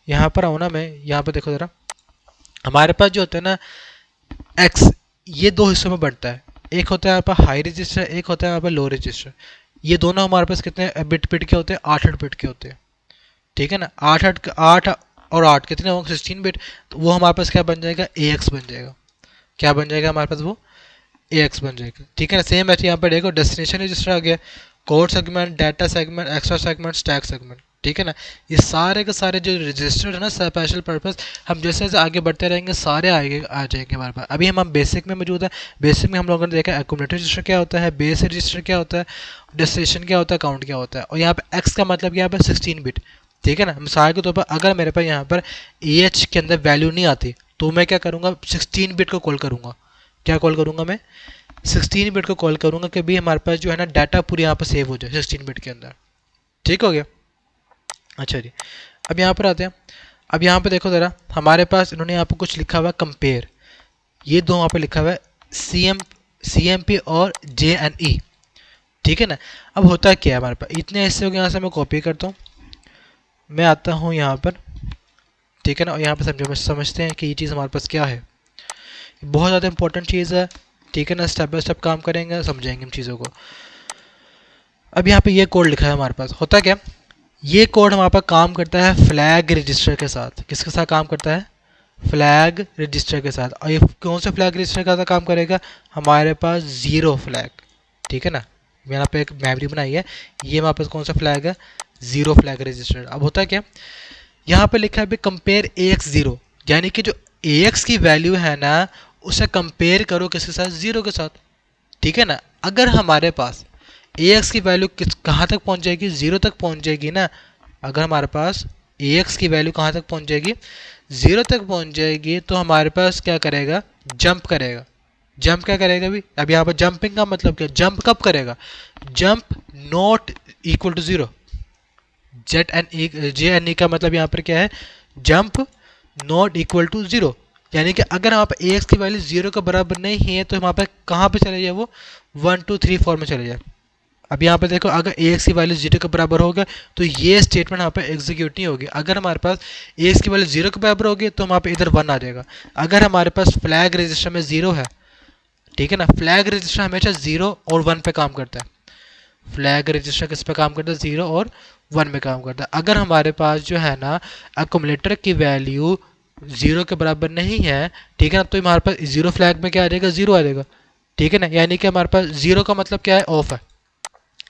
S1: यहाँ पर आऊँ ना, मैं यहाँ पर देखो ज़रा, हमारे पास जो होता है ना x, ये दो हिस्सों में बढ़ता है। एक होता है यहाँ पर हाई रजिस्टर, एक होता है यहाँ पर लो रजिस्टर। ये दोनों हमारे पास कितने बिट के होते हैं, 8 बिट के होते हैं, ठीक है ना। 8 और 8 कितने होंगे, 16 बिट। तो वो हमारे पास क्या बन जाएगा, AX बन जाएगा। क्या बन जाएगा हमारे पास, वो AX बन जाएगा, ठीक है ना। सेम ऐसे यहाँ पर देखो डेस्टिनेशन रजिस्टर आ गया, code segment, data segment, extra segment, stack segment, ठीक है ना। ये सारे के सारे जो रजिस्टर्ड है ना स्पेशल पर्पस, हम जैसे जैसे आगे बढ़ते रहेंगे सारे आगे आ जाएंगे हमारे पास। अभी हम बेसिक में मौजूद है। बेसिक में हम लोगों ने देखा एक्यूमुलेटर रजिस्टर क्या होता है, बेस रजिस्टर क्या होता है, डेस्टिनेशन क्या होता है, काउंट क्या होता है। और यहाँ पे एक्स का मतलब यहाँ पर 16 बिट, ठीक है ना। मिसाल के तौर पर अगर मेरे पास यहाँ पर AH के अंदर वैल्यू नहीं आती तो मैं क्या करूँगा, 16 बिट को कॉल करूँगा। क्या कॉल करूँगा मैं, 16 बिट को कॉल करूँगा कि भाई हमारे पास जो है ना डाटा पूरी यहाँ पर सेव हो जाए 16 बिट के अंदर, ठीक हो गया। अच्छा जी, अब यहाँ पर आते हैं। अब यहाँ पे देखो ज़रा, हमारे पास इन्होंने यहाँ पर कुछ लिखा हुआ है कंपेयर, ये दो वहाँ पे लिखा हुआ है CM CMP और JNE, ठीक है ना। अब होता क्या है हमारे पास, इतने हिस्से हो गए, यहाँ से मैं कॉपी करता हूँ, मैं आता हूँ यहाँ पर, ठीक है ना, और यहाँ पर समझते हैं कि ये चीज़ हमारे पास क्या है। बहुत ज़्यादा इंपॉर्टेंट चीज़ है, ठीक है ना, स्टेप बाय स्टेप काम करेंगे, समझेंगे इन चीज़ों को। अब यहाँ पे ये कोड लिखा है हमारे पास, होता क्या, ये कोड हमारे पास काम करता है फ्लैग रजिस्टर के साथ। किसके साथ काम करता है, फ्लैग रजिस्टर के साथ। और ये कौन से फ्लैग रजिस्टर के साथ काम करेगा, हमारे पास ज़ीरो फ्लैग, ठीक है ना। मैंने यहाँ पे एक मेमोरी बनाई है, ये हमारे पास कौन सा फ्लैग है, ज़ीरो फ्लैग रजिस्टर। अब होता है क्या, यहाँ पे लिखा है भी कंपेयर AX0, यानी कि जो AX की वैल्यू है ना, उसे कंपेयर करो किसके साथ, ज़ीरो के साथ, ठीक है ना। अगर हमारे पास AX की वैल्यू कहाँ तक पहुँच जाएगी, ज़ीरो तक पहुँच जाएगी ना। अगर हमारे पास AX की वैल्यू कहाँ तक पहुँच जाएगी, ज़ीरो तक पहुँच जाएगी, तो हमारे पास क्या करेगा, जंप करेगा। जंप क्या करेगा भी, अब यहाँ पर जंपिंग का मतलब क्या, जंप कब करेगा, jump not equal to zero. JNE का मतलब यहाँ पर क्या है, jump not equal to zero, यानी कि अगर वहाँ पर AX की वैल्यू ज़ीरो के बराबर नहीं है, तो वहाँ पर कहाँ पे चले जाए, वो 1 2 3 4 में चले जाए। अब यहाँ पे देखो, अगर AX की वैल्यू जीरो के बराबर होगा, तो ये स्टेटमेंट यहाँ पे एग्जीक्यूट नहीं होगी। अगर हमारे पास AX की वैल्यू जीरो के बराबर होगी, तो वहाँ पे इधर 1 आ जाएगा। अगर हमारे पास फ्लैग रजिस्टर में ज़ीरो है, ठीक है ना, फ्लैग रजिस्टर हमेशा 0 और 1 पे काम करता है। फ्लैग रजिस्टर किस पे काम करता है, 0 और 1 में काम करता है। अगर हमारे पास जो है ना अकोमुलेटर की वैल्यू 0 के बराबर नहीं है, ठीक है ना, तो हमारे पास 0 फ्लैग में क्या आ जाएगा, 0 आ जाएगा, ठीक है ना। यानी कि हमारे पास 0 का मतलब क्या है, ऑफ है,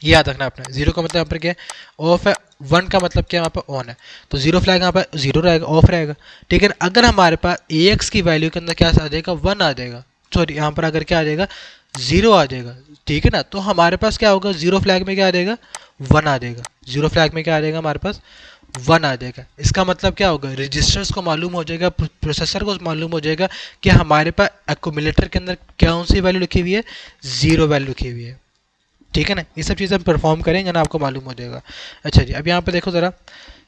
S1: ये याद रखना आपने। 0 का मतलब यहाँ पर क्या है, ऑफ है। 1 का मतलब क्या है, यहाँ पर ऑन है। तो 0 फ्लैग यहाँ पर 0 रहेगा, ऑफ रहेगा, ठीक है ना। अगर हमारे पास AX की वैल्यू के अंदर क्या आ जाएगा, 1 आ जाएगा, सॉरी यहाँ पर अगर क्या आ जाएगा, 0 आ जाएगा, ठीक है ना, तो हमारे पास क्या होगा, 0 फ्लैग में क्या आ जाएगा, 1 आ जाएगा। 0 फ्लैग में क्या आ जाएगा, हमारे पास 1 आ जाएगा। इसका मतलब क्या होगा, रजिस्टर्स को मालूम हो जाएगा, प्रोसेसर को मालूम हो जाएगा कि हमारे पास एक्यूमुलेटर के अंदर कौन सी वैल्यू लिखी हुई है, 0 वैल्यू लिखी हुई है, ठीक है ना। ये सब चीज़ें हम परफॉर्म करेंगे ना, आपको मालूम हो जाएगा। अच्छा जी, अब यहाँ पे देखो ज़रा,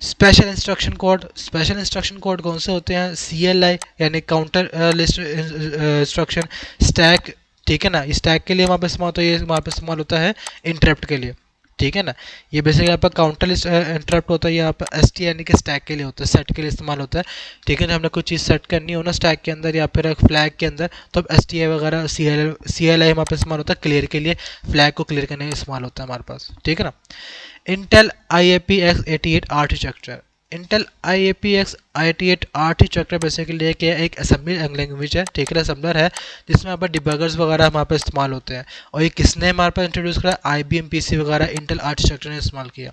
S1: special instruction code. Special instruction code कौन से होते हैं, CLI यानी काउंटर लिस्ट इंस्ट्रक्शन, स्टैक, ठीक है ना, स्टैक के लिए वहाँ पे इस्तेमाल होता है, ये वहाँ पे इस्तेमाल होता है इंटरप्ट के लिए, ठीक है ना। ये बेसिकली यहाँ पर काउंटर लिस्ट इंटरप्ट होता है, यहाँ पर ST यानी कि स्टैक के लिए होता है, सेट के लिए इस्तेमाल होता है, ठीक है ना। हमने कोई चीज़ सेट करनी हो ना स्टैक के अंदर या फिर फ्लैग के अंदर, तो अब STI वगैरह CLI हमारे पास इस्तेमाल होता है क्लियर के लिए, फ्लैग को क्लियर करने में इस्तेमाल होता है हमारे पास, ठीक है ना। Intel IAPX88 architecture. Intel IAPX88 architecture basically क्या है, एक असेंबली लैंग्वेज है, ठीक है, असेंबलर है, जिसमें यहाँ पर डिबगर्स वगैरह हमारे पास इस्तेमाल होते हैं। और ये किसने हमारे पास इंट्रोड्यूस करा, IBM PC वगैरह इंटेल आर्किटेक्चर ने इस्तेमाल किया,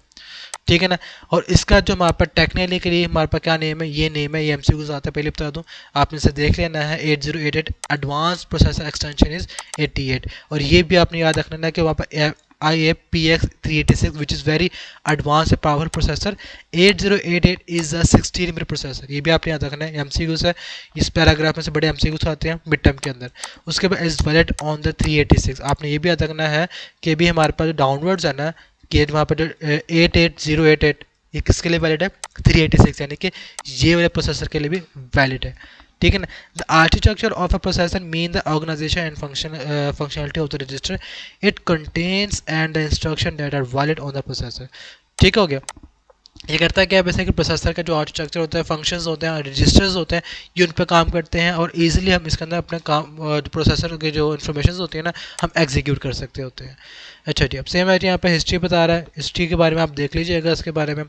S1: ठीक है ना। और इसका जो हमारे पास टेक्निकली के लिए हमारे पास क्या नेम है, ये नेम है, ये MCQs आता है, पहले बता दूं, आपने इसे देख लेना है। 8088 एडवांस प्रोसेसर एक्सटेंशन इज 88। और ये भी आपने याद रखना है कि वहाँ पर IAPX386 which is very advanced power processor, 8088 is a 16 bit processor। ये भी आपने याद रखना है, MCQs है, इस पैराग्राफ में से बड़े MCQs आते हैं मिड टर्म के अंदर। उसके बाद इज वैलिड ऑन द 386, आपने ये भी याद रखना है कि भी हमारे पास जो डाउनवर्ड्स है ना, कि वहाँ पर जो 88088 ये किसके लिए वैलिड है, 386, यानी कि ये वाले प्रोसेसर के लिए भी वैलिड है, ठीक है ना। The architecture of a processor mean the organisation and functionality of the register, it contains and the instruction that are valid on the processor, ठीक हो गया। ये करता है क्या, बेसिकली प्रोसेसर का जो आर्किटेक्चर होता है, फंक्शंस होते हैं, रजिस्टर्स होते हैं, ये उन पर काम करते हैं, और इजीली हम इसके अंदर अपने काम प्रोसेसर के जो इन्फॉर्मेशन होती है ना, हम एग्जीक्यूट कर सकते होते हैं। अच्छा जी, अब सेम है यहाँ पे हिस्ट्री बता रहा है, हिस्ट्री के बारे में आप देख लीजिएगा इसके बारे में।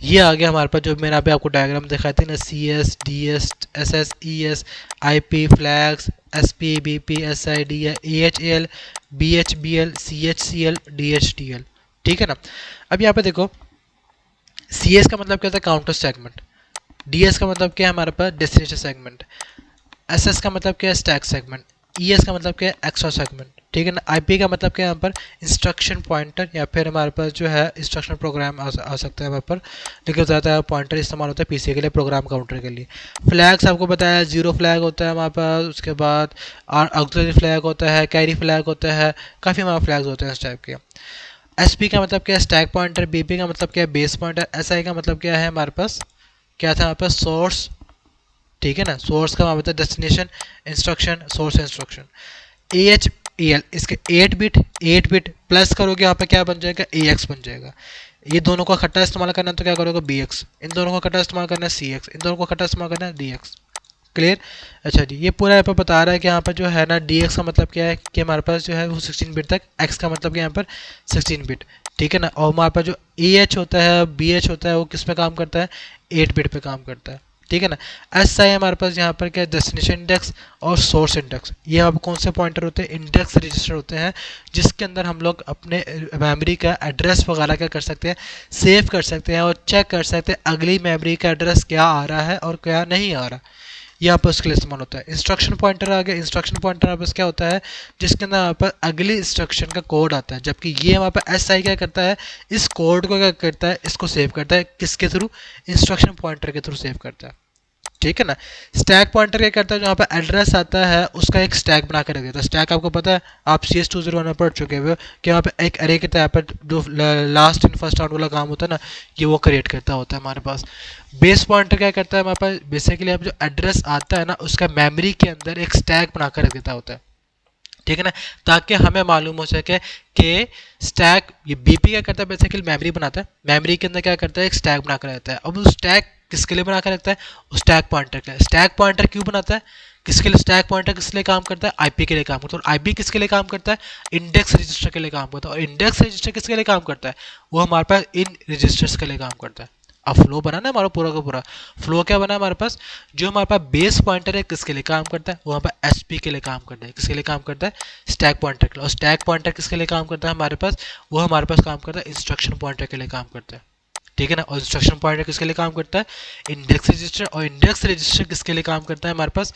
S1: ये आ गया हमारे पास, जो मैंने अभी आपको डायग्राम दिखाई थी ना, CS DS SS ES IP flags SP BP SID या AHAL BHBL CHCL DHDL, ठीक है ना। अब यहाँ पे देखो, CS का मतलब क्या होता है, काउंटर सेगमेंट। DS का मतलब क्या है, हमारे पास डेस्टिनेशन सेगमेंट। SS का मतलब क्या है, स्टैक सेगमेंट। ES का मतलब क्या है, एक्स्ट्रा सेगमेंट, ठीक है ना। IP का मतलब क्या है, यहाँ पर इंस्ट्रक्शन पॉइंटर, या फिर हमारे पास जो है इंस्ट्रक्शन प्रोग्राम आ सकता है वहाँ पर, लेकिन ज़्यादा पॉइंटर इस्तेमाल होता है PC के लिए, प्रोग्राम काउंटर के लिए। फ्लैग्स आपको बताया, 0 फ्लैग होता है हमारे पास, उसके बाद ऑक्सिलरी फ्लैग होता है, कैरी फ्लैग होता है, काफ़ी हमारे फ्लैग्स होते हैं इस टाइप के। SP का मतलब क्या है, स्टैक पॉइंटर। BP का मतलब क्या है, बेस पॉइंटर। SI का मतलब क्या है, हमारे पास क्या था, हमारे पास सोर्स, ठीक है ना। सोर्स का मतलब destination instruction, source instruction. EL, इसके 8 बिट प्लस करोगे यहाँ पे क्या बन जाएगा, AX बन जाएगा। ये दोनों का इकट्ठा इस्तेमाल करना है तो क्या करोगे, BX, इन दोनों का इकट्ठा इस्तेमाल करना है CX, इन दोनों को इकट्ठा इस्तेमाल करना है DX। क्लियर। अच्छा जी, ये पूरा यहाँ पर बता रहा है कि यहाँ पर जो है ना DX का मतलब क्या है कि हमारे पास जो है वो 16 बिट तक, X का मतलब कि यहाँ पर 16 बिट, ठीक है ना। और हमारे पास जो AH होता है, BH होता है, वो किस पे काम करता है, 8 बिट पे काम करता है, ठीक है ना। SI हमारे पास यहाँ पर क्या है, डेस्टिनेशन इंडेक्स और सोर्स इंडेक्स। ये अब कौन से पॉइंटर होते हैं, इंडेक्स रजिस्टर होते हैं, जिसके अंदर हम लोग अपने मेमोरी का एड्रेस वगैरह क्या कर सकते हैं, सेव कर सकते हैं और चेक कर सकते हैं अगली मेमोरी का एड्रेस क्या आ रहा है और क्या नहीं आ रहा। यहाँ पर उसके लिए इस्तेमाल होता है। इंस्ट्रक्शन पॉइंटर आ गया। इंस्ट्रक्शन पॉइंटर यहाँ पर क्या होता है, जिसके अंदर यहाँ पर अगली इंस्ट्रक्शन का कोड आता है, जबकि ये वहाँ पर SI क्या करता है, इस कोड को क्या करता है, इसको सेव करता है, किसके थ्रू, इंस्ट्रक्शन पॉइंटर के थ्रू सेव करता है, ठीक है ना। स्टैक पॉइंटर क्या करता है, जहाँ पर एड्रेस आता है उसका एक स्टैक बना कर रख देता है। स्टैक आपको पता है, आप CS201 में पढ़ चुके हुए कि वहाँ पे एक अरे के तौर पर जो लास्ट इन फर्स्ट आउट वाला काम होता है ना, ये वो क्रिएट करता होता है हमारे पास। बेस पॉइंटर क्या करता है, हमारे पास बेसिकली अब जो एड्रेस आता है ना, उसका मेमोरी के अंदर एक स्टैक बना कर रख देता होता है, ठीक है ना, ताकि हमें मालूम हो सके कि स्टैक, ये बीपी क्या करता है, बेसिकली मेमोरी बनाता है, मेमोरी के अंदर क्या करता है, एक स्टैक बनाकर रहता है। अब उस स्टैक किसके लिए बनाकर रखता है, उस स्टैक पॉइंटर के लिए। स्टैक पॉइंटर क्यों बनाता है, किसके लिए स्टैक पॉइंटर किस लिए काम करता है, आईपी के लिए काम करता है। और आईपी किसके लिए काम करता है, इंडेक्स रजिस्टर के लिए काम करता है। और इंडेक्स रजिस्टर किसके लिए काम करता है, वो हमारे पास इन रजिस्टर्स के लिए काम करता है। अब फ्लो बना ना हमारा पूरा का पूरा, फ्लो क्या बना हमारे पास, जो हमारे पास बेस पॉइंटर है किसके लिए काम करता है, वो हमारे पास एसपी के लिए काम करता है, किसके लिए काम करता है, स्टैक पॉइंटर के लिए। और स्टैक पॉइंटर किसके लिए काम करता है हमारे पास, वो हमारे पास काम करता है इंस्ट्रक्शन पॉइंटर के लिए काम करता है, ठीक है ना। और इंस्ट्रक्शन पॉइंटर किसके लिए काम करता है, इंडेक्स रजिस्टर। और इंडेक्स रजिस्टर किसके लिए काम करता है हमारे पास,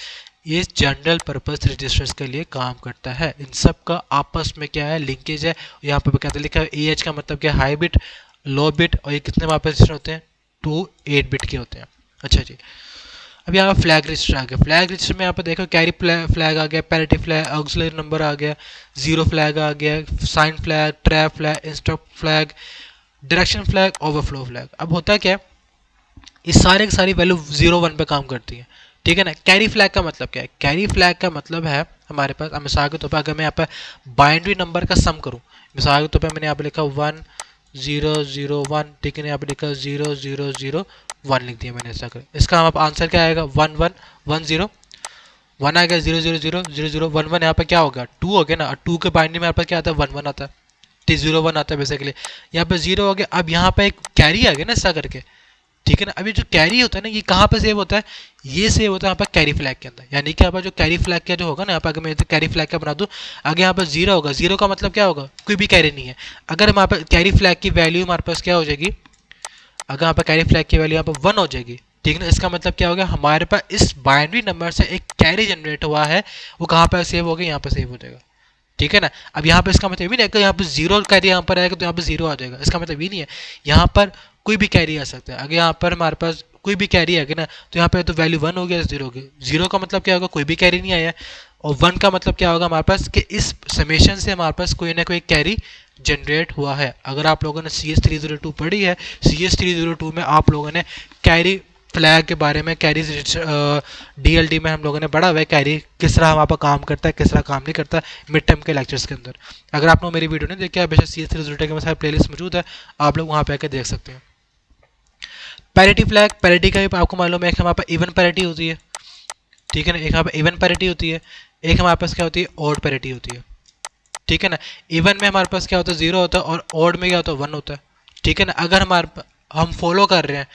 S1: ये जनरल पर्पस रजिस्टर्स के लिए काम करता है। इन सब का आपस में क्या है, लिंकेज है। यहाँ पर क्या लिखा है, AH का मतलब क्या, हाई बिट, लो बिट। और ये कितने वहाँ पर रजिस्टर होते हैं, 2 8 बिट के होते हैं। अच्छा जी, अब यहाँ पर फ्लैग रजिस्टर आ गया। फ्लैग रजिस्टर में यहाँ पर देखो कैरी फ्लैग आ गया, पैरिटी फ्लैग, ऑक्सिलरी नंबर आ गया, जीरो फ्लैग आ गया, sign flag, trap flag, instruct flag, direction flag, overflow flag. अब होता है क्या, ये सारे की सारी वैल्यू 0 1 पे काम करती है, ठीक है ना। कैरी फ्लैग का मतलब क्या है, कैरी फ्लैग का मतलब है हमारे पास, मिसाल के तौर पर अगर मैं यहाँ पर बाइनरी नंबर का सम करूँ, मिसाल के तौर पर मैंने यहाँ पर लिखा 1 0 0 1, ठीक है ना, यहाँ पर लिखा 0 0 0 1 लिख दिया मैंने ऐसा कर। इसका हम आंसर क्या आएगा, 1 1 1 0 1 आ गया, 0 0 0 0 0 1 1। यहाँ पर क्या होगा, 2 हो गया ना, और 2 के बाइनरी में यहाँ पर क्या आता है, 1 1 आता है, 0 1 आता है बेसिकली। यहाँ पर 0 हो गया। अब यहाँ पर एक कैरी आ गया ना ऐसा करके, ठीक है ना। अभी जो कैरी होता है ना, ये कहाँ पे सेव होता है, ये सेव होता है यहाँ पर कैरी फ्लैग के अंदर। यानी कि यहाँ पर जो कैरी फ्लैग का जो होगा ना, यहाँ पर अगर मैं कैरी फ्लैग का बना दूँ, आगे यहाँ पर 0 होगा। 0 का मतलब क्या होगा, कोई भी कैरी नहीं है। अगर हमारे पास कैरी फ्लैग की वैल्यू हमारे पास क्या हो जाएगी, अगर यहाँ पर कैरी फ्लैग की वैल्यू यहाँ पर 1 हो जाएगी, ठीक है ना, इसका मतलब क्या होगा, हमारे पास इस बाइनरी नंबर से एक कैरी जनरेट हुआ है, वो कहाँ पर सेव होगा, यहाँ पर सेव हो जाएगा, ठीक है ना। अब यहाँ पे इसका मतलब भी नहीं है कि यहाँ पे 0 कैरी यहाँ पर आएगा तो यहाँ पे 0 आ जाएगा, इसका मतलब ये नहीं है। यहाँ पर कोई भी कैरी आ सकता है। अगर यहाँ पर हमारे पास कोई भी कैरी है ना, तो यहाँ पे तो वैल्यू 1 हो गया, 0 हो गया। 0 का मतलब क्या होगा, कोई भी कैरी नहीं आया। और 1 का मतलब क्या होगा हमारे पास, कि इस समेशन से हमारे पास कोई ना कोई कैरी जनरेट हुआ है। अगर आप लोगों ने CS302 पढ़ी है, CS302 में आप लोगों ने कैरी फ्लैग के बारे में, कैरी DLD में हम लोगों ने पढ़ा हुआ है, कैरी किस तरह वहाँ पर काम करता है, किस तरह काम नहीं करता, मिड टर्म के लेक्चर्स के अंदर। अगर आप लोग मेरी वीडियो नहीं देखा है, बेशक CS302 के सारे प्लेलिस्ट मौजूद है, आप लोग वहाँ पे आकर देख सकते हैं। पैरिटी फ्लैग, पैरिटी का भी आपको मालूम है, एक हमारे पास इवन पैरिटी होती है, ठीक है ना, एक हमारे पास इवन पैरिटी होती है, एक हमारे पास क्या होती है, ऑड पैरिटी होती है, ठीक है ना। इवन में हमारे पास क्या होता है, 0 होता है, और ऑड में क्या होता है, 1 होता है, ठीक है ना। अगर हम फॉलो कर रहे हैं,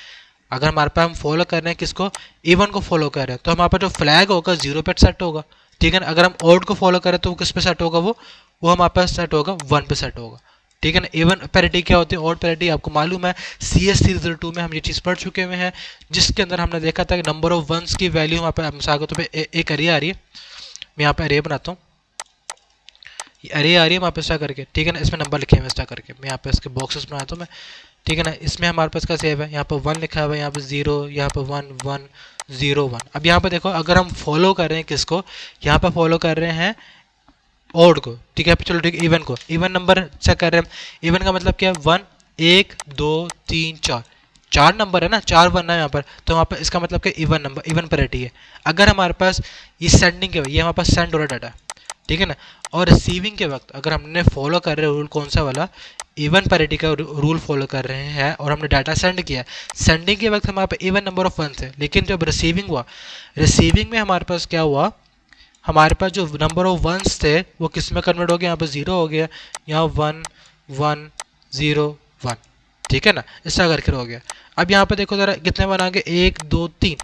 S1: अगर हमारे पास हम फॉलो कर रहे हैं किसको, इवन को फॉलो कर रहे हैं, तो हमारे पास जो फ्लैग होगा 0 पे सेट होगा, ठीक है ना। अगर हम ऑड को फॉलो करें तो वो किस पे सेट होगा, वो हमारे पास सेट होगा 1 पे सेट होगा, ठीक है ना। इवन पैरिटी क्या होती है, ऑड पैरिटी आपको मालूम है, CS302 में हम ये चीज़ पढ़ चुके हुए हैं, जिसके अंदर हमने देखा था कि नंबर ऑफ वंस की वैल्यू वहाँ पर मिसाल के तौर पर एक अरे आ रही है। मैं यहाँ पर अरे बनाता हूँ, अरे आ रही है वहाँ पे स्टार करके, ठीक है ना, इसमें नंबर लिखे हुए स्टार करके, मैं यहाँ पे इसके बॉक्सेस बनाता हूँ मैं, ठीक है ना। इसमें हमारे पास का सेव है, यहाँ पर 1 लिखा हुआ है, यहाँ पर 0, यहाँ पर 1 1 0 1। अब यहाँ पर देखो, अगर हम फॉलो कर रहे हैं किसको, यहाँ पर फॉलो कर रहे हैं ऑड को, ठीक है। चलो ठीक है, इवन को, इवन नंबर चेक कर रहे हैं। इवन का मतलब क्या है, 1 1 2 3 4, 4 नंबर है ना, 4 1 है यहाँ पर, तो वहाँ पर इसका मतलब क्या, इवन नंबर, इवन पैरिटी है। अगर हमारे पास ये सेंडिंग के, ये हमारे पास सेंड हो रहा डाटा, ठीक है ना। और रिसीविंग के वक्त अगर हमने फॉलो कर रहे रूल कौन सा वाला, इवन पैरिटी का रूल फॉलो कर रहे हैं और हमने डाटा सेंड किया, सेंडिंग के वक्त हमारे पास इवन नंबर ऑफ वंस है, लेकिन जब रिसीविंग हुआ, रिसीविंग में हमारे पास क्या हुआ, हमारे पास जो नंबर ऑफ वंस थे वो किस में कन्वर्ट हो गया, यहाँ पर जीरो हो गया, यहाँ 1 1 0 1, ठीक है ना, इस तरह करके हो गया। अब यहाँ पे देखो जरा कितने वन आ गए, 1 2 3,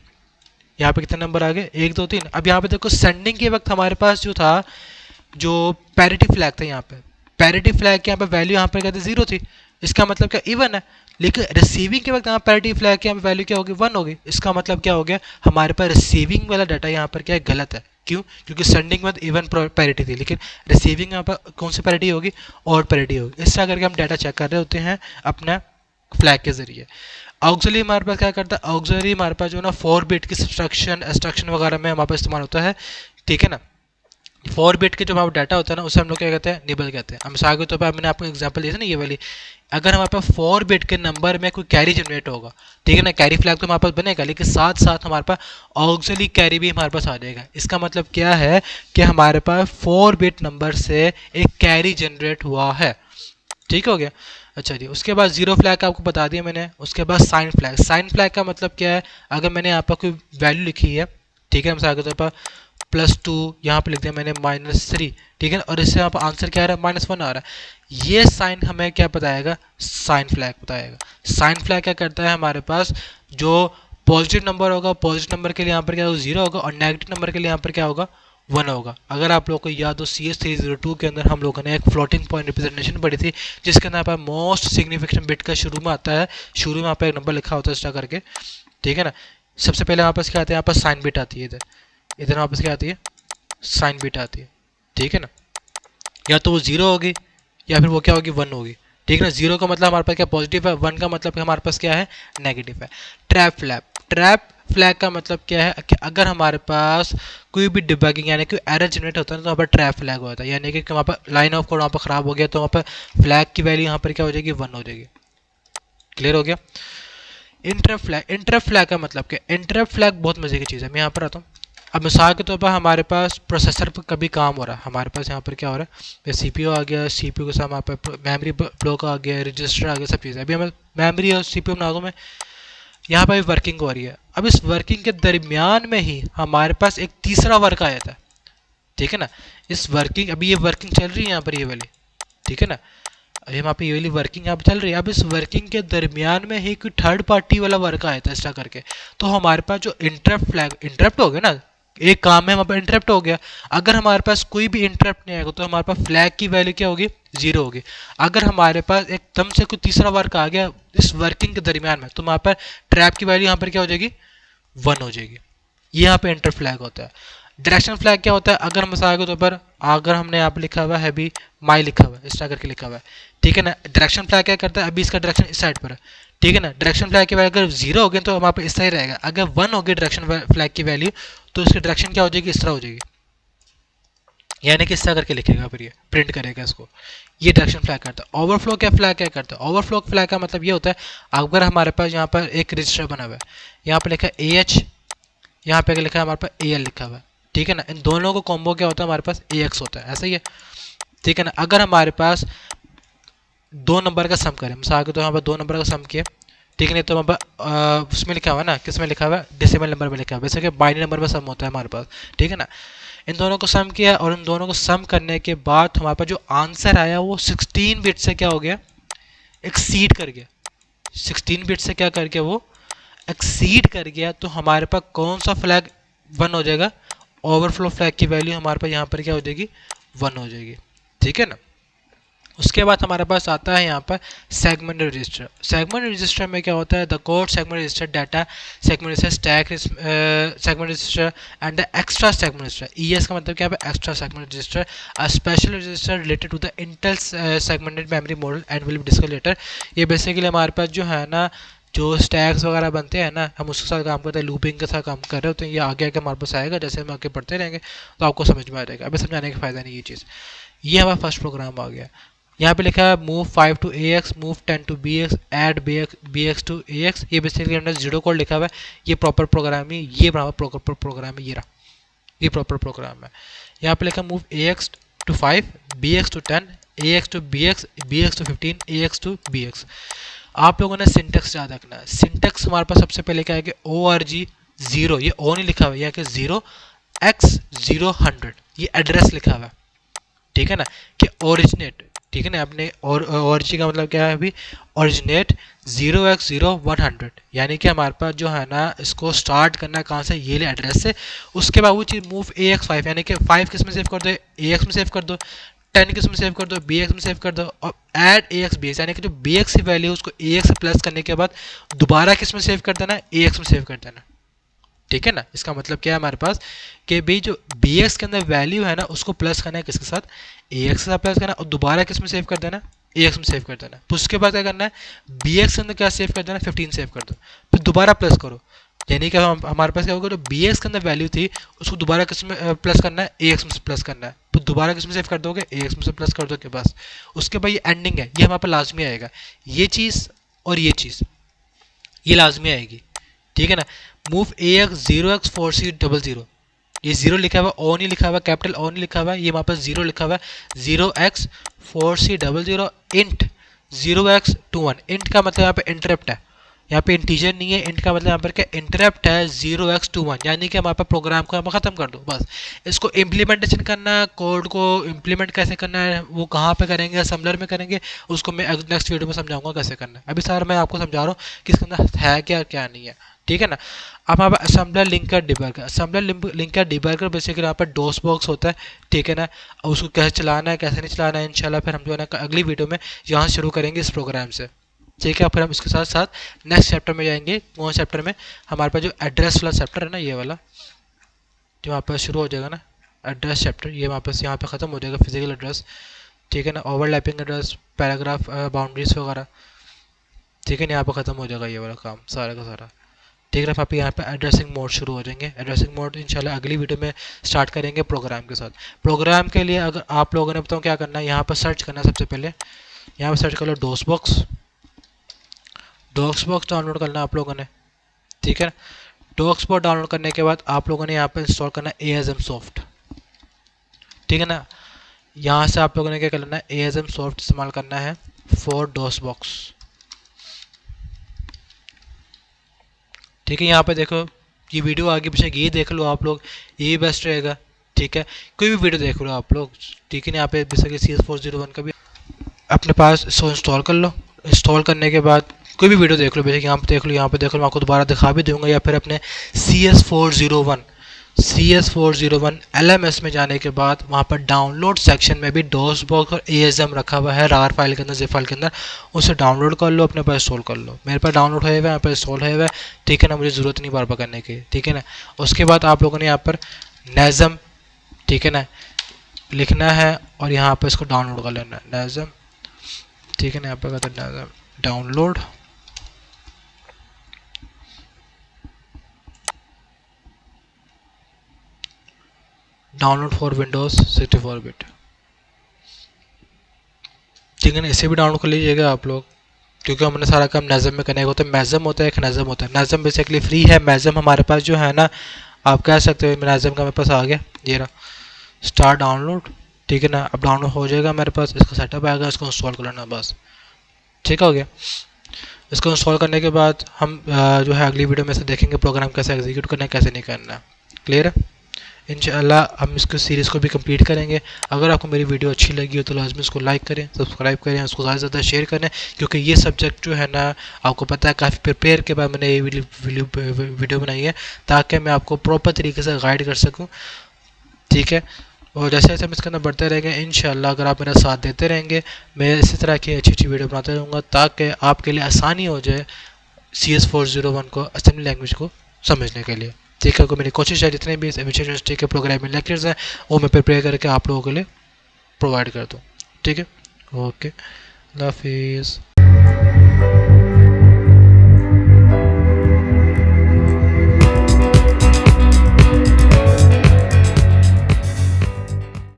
S1: यहाँ पे कितने नंबर आ गए, 1 2 3। अब यहाँ पे देखो सेंडिंग के वक्त हमारे पास जो था, जो पैरिटी फ्लैग था, यहाँ पे पैरिटी फ्लैग की यहाँ पे वैल्यू यहाँ पे कहते जीरो थी, इसका मतलब क्या इवन है। लेकिन रिसीविंग के वक्त यहाँ पैरिटी फ्लैग की यहाँ पे वैल्यू क्या होगी, 1 होगी, इसका मतलब क्या हो गया, हमारे पास रिसीविंग वाला डाटा यहाँ पर क्या है, गलत है। क्यों? क्योंकि सेंडिंग में इवन पैरिटी थी, लेकिन रिसीविंग यहाँ पर कौन सी पैरिटी होगी, ऑड पैरिटी होगी। इस तरह करके हम डाटा चेक कर रहे होते हैं अपना फ्लैग के जरिए। ऑक्सिलरी हमारे पास क्या करता है, ऑक्सिलरी हमारे पास जो ना 4 बिट की इंस्ट्रक्शन वगैरह में हमारे पास इस्तेमाल होता है, ठीक है ना। 4 बिट के जो हमारा डाटा होता है ना, उसे हम लोग क्या कहते हैं, निबल कहते हैं। हम मिसाल के तौर पर मैंने आपको एग्जांपल दिया था ना ये वाली, अगर हमारे पास 4 बिट के नंबर में कोई कैरी जनरेट होगा, ठीक है ना, कैरी फ्लैग तो हमारे पास बनेगा, लेकिन साथ साथ हमारे पास ऑक्सिलरी कैरी भी हमारे पास आ जाएगा। इसका मतलब क्या है कि हमारे पास 4 बिट नंबर से एक कैरी जनरेट हुआ है, ठीक हो गया। अच्छा जी, उसके बाद जीरो फ्लैग का आपको बता दिया मैंने। उसके बाद साइन फ्लैग, साइन फ्लैग का मतलब क्या है, अगर मैंने यहाँ पर कोई वैल्यू लिखी है, ठीक है, मिसाल के तौर पर +2, यहाँ पे लिख दिया मैंने -3, ठीक है, और इससे यहाँ पर आंसर क्या आ रहा है, -1 आ रहा है। ये साइन हमें क्या बताएगा, साइन फ्लैग बताएगा। साइन फ्लैग क्या करता है, हमारे पास जो पॉजिटिव नंबर होगा, पॉजिटिव नंबर के लिए यहाँ पर क्या होगा, 0 होगा, और नेगेटिव नंबर के लिए यहाँ पर क्या होगा, 1 होगा। अगर आप लोग को याद हो, CS302 के अंदर हम लोगों ने एक फ्लोटिंग पॉइंट रिप्रेजेंटेशन पढ़ी थी, जिसके अंदर पर मोस्ट सिग्निफिकेंट बिट का शुरू में आता है, शुरू में यहाँ पर एक नंबर लिखा होता है इस तरह करके, ठीक है ना। सबसे पहले यहाँ पर क्या आता है, यहाँ पर साइन बिट आती है, इधर इधर वापस क्या आती है, साइन बिट आती है, ठीक है ना। या तो वो 0 होगी, या फिर वो क्या होगी, 1 होगी, ठीक है ना। 0 का मतलब हमारे पास क्या पॉजिटिव है, 1 का मतलब हमारे पास क्या है, नेगेटिव है। ट्रैप फ्लैग, ट्रैप फ्लैग का मतलब क्या है कि अगर हमारे पास कोई भी डिबगिंग यानी कि एरर जनरेट होता है तो वहाँ पर ट्रैप फ्लैग होता है, यानी कि वहाँ पर लाइन ऑफ कोड वहाँ पर खराब हो गया तो वहाँ पर फ्लैग की वैल्यू यहाँ पर क्या हो जाएगी, 1 हो जाएगी। क्लियर हो गया। इंटरप्ट फ्लैग, इंटरप्ट फ्लैग का मतलब क्या, इंटरप्ट फ्लैग बहुत मजे की चीज़ है। मैं यहाँ पर आता हूँ। अब मिसाल के तौर पर हमारे पास प्रोसेसर पर कभी काम हो रहा है, हमारे पास यहाँ पर क्या हो रहा है, CPU आ गया, CPU के साथ हमारे पास मेमोरी ब्लॉक आ गया, रजिस्टर आ गया, सब चीज़ें। अभी हमें मेमोरी और CPU बना दूँ मैं, यहाँ पर वर्किंग हो रही है। अब इस वर्किंग के दरमियान में ही हमारे पास एक तीसरा वर्क आया था, ठीक है ना। इस वर्किंग, अभी ये वर्किंग चल रही है यहाँ पर ये वाली, ठीक है ना, अभी वहाँ पे ये वाली वर्किंग यहाँ पे चल रही है। अब इस वर्किंग के दरमियान में ही कोई थर्ड पार्टी वाला वर्क आया था इस तरह करके, तो हमारे पास जो इंटरप्ट फ्लैग, इंटरप्ट हो गया ना, एक काम है वहाँ पर इंटरप्ट हो गया। अगर हमारे पास कोई भी इंटरप्ट नहीं आएगा तो हमारे पास फ्लैग की वैल्यू क्या होगी, 0 होगी। अगर हमारे पास एकदम से कोई तीसरा वर्क आ गया इस वर्किंग के दरमियान में, तो हमारे पास ट्रैप की वैल्यू यहाँ पर क्या हो जाएगी, 1 हो जाएगी। ये यहाँ पे इंटर फ्लैग होता है। डायरेक्शन फ्लैग क्या होता है, अगर मिसाल के तौर पर अगर हमने यहाँ पे लिखा हुआ है अभी माई लिखा हुआ है, इस तरह करके लिखा हुआ है, ठीक है ना। डायरेक्शन फ्लैग क्या करता है, अभी इसका डायरेक्शन इस साइड पर है, ठीक है ना। डायरेक्शन फ्लैग की वैल्यू अगर 0 हो गई तो वहाँ पे इस तरह ही रहेगा। अगर 1 हो गई डायरेक्शन फ्लैग की वैल्यू तो उसकी डायरेक्शन क्या हो जाएगी, इस तरह हो जाएगी, यानी कि इस तरह करके लिखेगा, फिर ये प्रिंट करेगा इसको। ये डायरेक्शन फ्लैग करता है। ओवरफ्लो क्या फ्लैग क्या करता है, ओवरफ्लो फ्लैग का मतलब ये होता है, अगर हमारे पास यहाँ पर एक रजिस्टर बना हुआ है, यहाँ पर लिखा है AH, यहाँ पे लिखा है हमारे पास AL लिखा हुआ है, ठीक है ना। इन दोनों को कॉम्बो क्या होता है, हमारे पास AX होता है, ऐसा ही है, ठीक है ना। अगर हमारे पास 2 नंबर का सम करें, मिसाल के तो यहाँ पर 2 नंबर का सम किया, ठीक है, नहीं तो वहाँ पर उसमें लिखा हुआ है ना, किस में लिखा हुआ है, डेसिमल नंबर में लिखा हुआ है, वैसे कि बाइनरी नंबर में सम होता है हमारे पास, ठीक है ना। इन दोनों को सम किया और इन दोनों को सम करने के बाद हमारे पास जो आंसर आया वो 16 बिट से क्या हो गया, एक्सीड कर गया। 16 बिट से क्या कर गया, वो एक्सीड कर गया। तो हमारे पास कौन सा फ्लैग 1 हो जाएगा, ओवरफ्लो फ्लैग की वैल्यू हमारे पास यहाँ पर क्या हो जाएगी, 1 हो जाएगी, ठीक है ना। उसके बाद हमारे पास आता है यहाँ पर सेगमेंट रजिस्टर। सेगमेंट रजिस्टर में क्या होता है, the code segment register data segment register stack segment register and the extra segment register. ES का मतलब क्या है, extra segment register, a special register related to the Intel segmented memory model and will be discuss later. ये basically हमारे पास जो है ना, जो स्टैक्स वगैरह बनते हैं ना, हम उसके साथ काम करते हैं, लूपिंग के साथ काम कर रहे होते हैं। ये आगे आगे हमारे पास आएगा, जैसे हम आगे पढ़ते रहेंगे तो आपको समझ में आ जाएगा, अभी समझाने का फ़ायदा नहीं ये चीज़। ये हमारा फर्स्ट प्रोग्राम आ गया। यहाँ पे लिखा है move 5 to AX, move 10 to BX, add BX to AX। ये बेसिकली हमने जीरो कोड लिखा हुआ है, ये प्रॉपर प्रोग्राम है, ये प्रॉपर प्रोग्राम है, ये रहा, ये प्रॉपर प्रोग्राम है। यहाँ पे लिखा move AX to 5, BX to 10, AX to BX, BX to 15, AX to BX। आप लोगों ने सिंटेक्स याद रखना है। सिंटेक्स हमारे पास सबसे पहले क्या है कि ORG 0, ये ओ नहीं लिखा हुआ है, कि 0x000 ये एड्रेस लिखा हुआ है, ठीक है ना, कि ओरिजिनेट, ठीक है ना, अपने और ओरिजिन का मतलब क्या है अभी, ओरिजिनेट 0x0100, यानी कि हमारे पास जो है ना इसको स्टार्ट करना है कहाँ से, ये ले एड्रेस से। उसके बाद वो चीज़ मूव AX5, यानी कि 5 किस में सेव कर दो, AX में सेव कर दो, 10 किस में सेव कर दो, BX में सेव कर दो, और ऐड AX BX, यानी कि जो BX की वैल्यू उसको AX से प्लस करने के बाद दोबारा किस में सेव कर देना, AX में सेव कर देना, ठीक है ना। इसका मतलब क्या है हमारे पास कि भाई जो BX के अंदर वैल्यू है ना उसको प्लस करना है किसके साथ, AX के साथ प्लस करना है, और दोबारा किस में सेव कर देना, AX में सेव कर देना। तो उसके बाद क्या करना है, BX के अंदर क्या सेव कर देना, 15 सेव कर दो, फिर दोबारा प्लस करो, यानी कि हमारे पास क्या होगा, जो BX के अंदर वैल्यू थी उसको दोबारा किस में प्लस करना है, AX में प्लस करना है, तो दोबारा किस में सेव कर दोगे, AX में से प्लस कर दोगे बस। उसके बाद ये एंडिंग है, ये हमारे पास लाजमी आएगा, ये चीज़ और ये चीज़ ये लाजमी आएगी, ठीक है ना। मूव AX 0x4C00, ये 0 लिखा हुआ, ओ नहीं लिखा हुआ, कैपिटल ओ नहीं लिखा हुआ, ये वहाँ पर 0 लिखा हुआ है, 0x4C00 इंट 0x21। इंट का मतलब यहाँ पे इंटरप्ट है, यहाँ पे इंटीजर नहीं है, इंट का मतलब यहाँ पर क्या इंटरप्ट है 0x21, यानी कि हम यहाँ पर प्रोग्राम को हम ख़त्म कर दो बस। इसको इम्प्लीमेंटेशन करना है, कोड को इम्प्लीमेंट कैसे करना है, वो कहाँ पे करेंगे, असेंबलर में करेंगे, उसको मैं नेक्स्ट वीडियो में समझाऊंगा कैसे करना है। अभी सारा मैं आपको समझा रहा हूँ कि इसके अंदर है क्या क्या नहीं है, ठीक है ना। अब हमारे पास assembler linker debugger, assembler linker debugger basically यहाँ पर डोस बॉक्स होता है, ठीक है ना। और उसको कैसे चलाना है कैसे नहीं चलाना है इंशाल्लाह फिर हम जो है ना अगली वीडियो में यहाँ शुरू करेंगे इस प्रोग्राम से, ठीक है। फिर हम इसके साथ साथ नेक्स्ट चैप्टर में जाएंगे। कौन चैप्टर में, हमारे पास जो एड्रेस वाला चैप्टर है ना, ये वाला जो वहाँ पर शुरू हो जाएगा ना एड्रेस चैप्टर, ये वापस यहाँ पे ख़त्म हो जाएगा, फिजिकल एड्रेस, ठीक है ना, ओवरलैपिंग एड्रेस, पैराग्राफ बाउंड्रीज वगैरह, ठीक है ना, यहाँ पर ख़त्म हो जाएगा ये वाला काम सारा का सारा, ठीक है। आप यहाँ पे एड्रेसिंग मोड शुरू हो जाएंगे। एड्रेसिंग मोड इंशाल्लाह अगली वीडियो में स्टार्ट करेंगे प्रोग्राम के साथ। प्रोग्राम के लिए अगर आप लोगों ने बताऊँ क्या करना है, यहाँ पर सर्च करना है सबसे पहले, यहाँ पर सर्च कर लो डोस बॉक्स, डॉक्स बॉक्स डाउनलोड करना है आप लोगों ने, ठीक है। डॉक्स बॉक्स डाउनलोड करने के बाद आप लोगों ने यहाँ पर इंस्टॉल करना है ASM सॉफ्ट, ठीक है ना। यहाँ से आप लोगों ने क्या करना है, ASM सॉफ्ट इस्तेमाल करना है फॉर डॉस बॉक्स, ठीक है। यहाँ पे देखो ये वीडियो आगे पीछे ये देख लो आप लोग, ये बेस्ट रहेगा, ठीक है। कोई भी वीडियो देख लो आप लोग, ठीक है ना। यहाँ पे बेसिकली CS401 का भी अपने पास इसको इंस्टॉल कर लो। इंस्टॉल करने के बाद कोई भी वीडियो देख लो, बेसिक यहाँ पे देख लो, यहाँ पे देख लो, मैं आपको दोबारा दिखा भी दूंगा, या फिर अपने CS401 LMS में जाने के बाद वहाँ पर डाउनलोड सेक्शन में भी डोस बॉक्स और ASM रखा हुआ है रार फाइल के अंदर, जिप फाइल के अंदर, उसे डाउनलोड कर लो, अपने पास इंस्टॉल कर लो। मेरे पास डाउनलोड हुआ है, यहाँ पर इंस्टॉल है, ठीक है ना, मुझे ज़रूरत नहीं बार बार करने की, ठीक है ना। उसके बाद आप लोगों ने यहाँ पर नेज़म, ठीक है ना, लिखना है और यहाँ पर इसको डाउनलोड कर लेना है नेज़म, ठीक है ना। यहाँ पर कहते हैं NASM download, download for Windows 64 bit, ठीक है ना। इसे भी डाउनलोड कर लीजिएगा आप लोग, क्योंकि हमने सारा काम नेज़म में करने होता है। मैज़म होता है, एक नेज़म होता है। नेज़म बेसिकली फ्री है, मैज़म हमारे पास जो है ना आप कह सकते हो नेज़म का मेरे पास आ गया, ये रहा स्टार्ट डाउनलोड, ठीक है ना। अब डाउनलोड हो जाएगा मेरे पास, इसका सेटअप आएगा, इसको इंस्टॉल कर लेना बस, ठीक हो गया। इसको इंस्टॉल करने के बाद हम जो है अगली वीडियो में से देखेंगे प्रोग्राम कैसे एग्जीक्यूट करना है कैसे नहीं करना है, क्लियर है। इंशाल्लाह हम इसको सीरीज़ को भी कंप्लीट करेंगे। अगर आपको मेरी वीडियो अच्छी लगी हो तो लाजमी इसको लाइक करें, सब्सक्राइब करें, उसको ज़्यादा से ज़्यादा शेयर करें, क्योंकि ये सब्जेक्ट जो है ना आपको पता है काफ़ी प्रिपेयर के बाद मैंने ये वीडियो बनाई है, ताकि मैं आपको प्रॉपर तरीके से गाइड कर सकूँ, ठीक है। और जैसे जैसे हम इसके अंदर बढ़ते रहेंगे इंशाल्लाह, अगर आप मेरा साथ देते रहेंगे, मैं इसी तरह की अच्छी अच्छी वीडियो बनाता रहूँगा, ताकि आपके लिए आसानी हो जाए CS401 को, असेंबली लैंग्वेज को समझने के लिए, ठीक है। को मेरी कोशिश है जितने भी विशेष यूनिवर्सिटी के प्रोग्रामिंग लेक्चर्स हैं वो मैं प्रिपेयर करके आप लोगों के लिए प्रोवाइड कर दूँ, ठीक है। ओके, अल्लाह हाफिज़।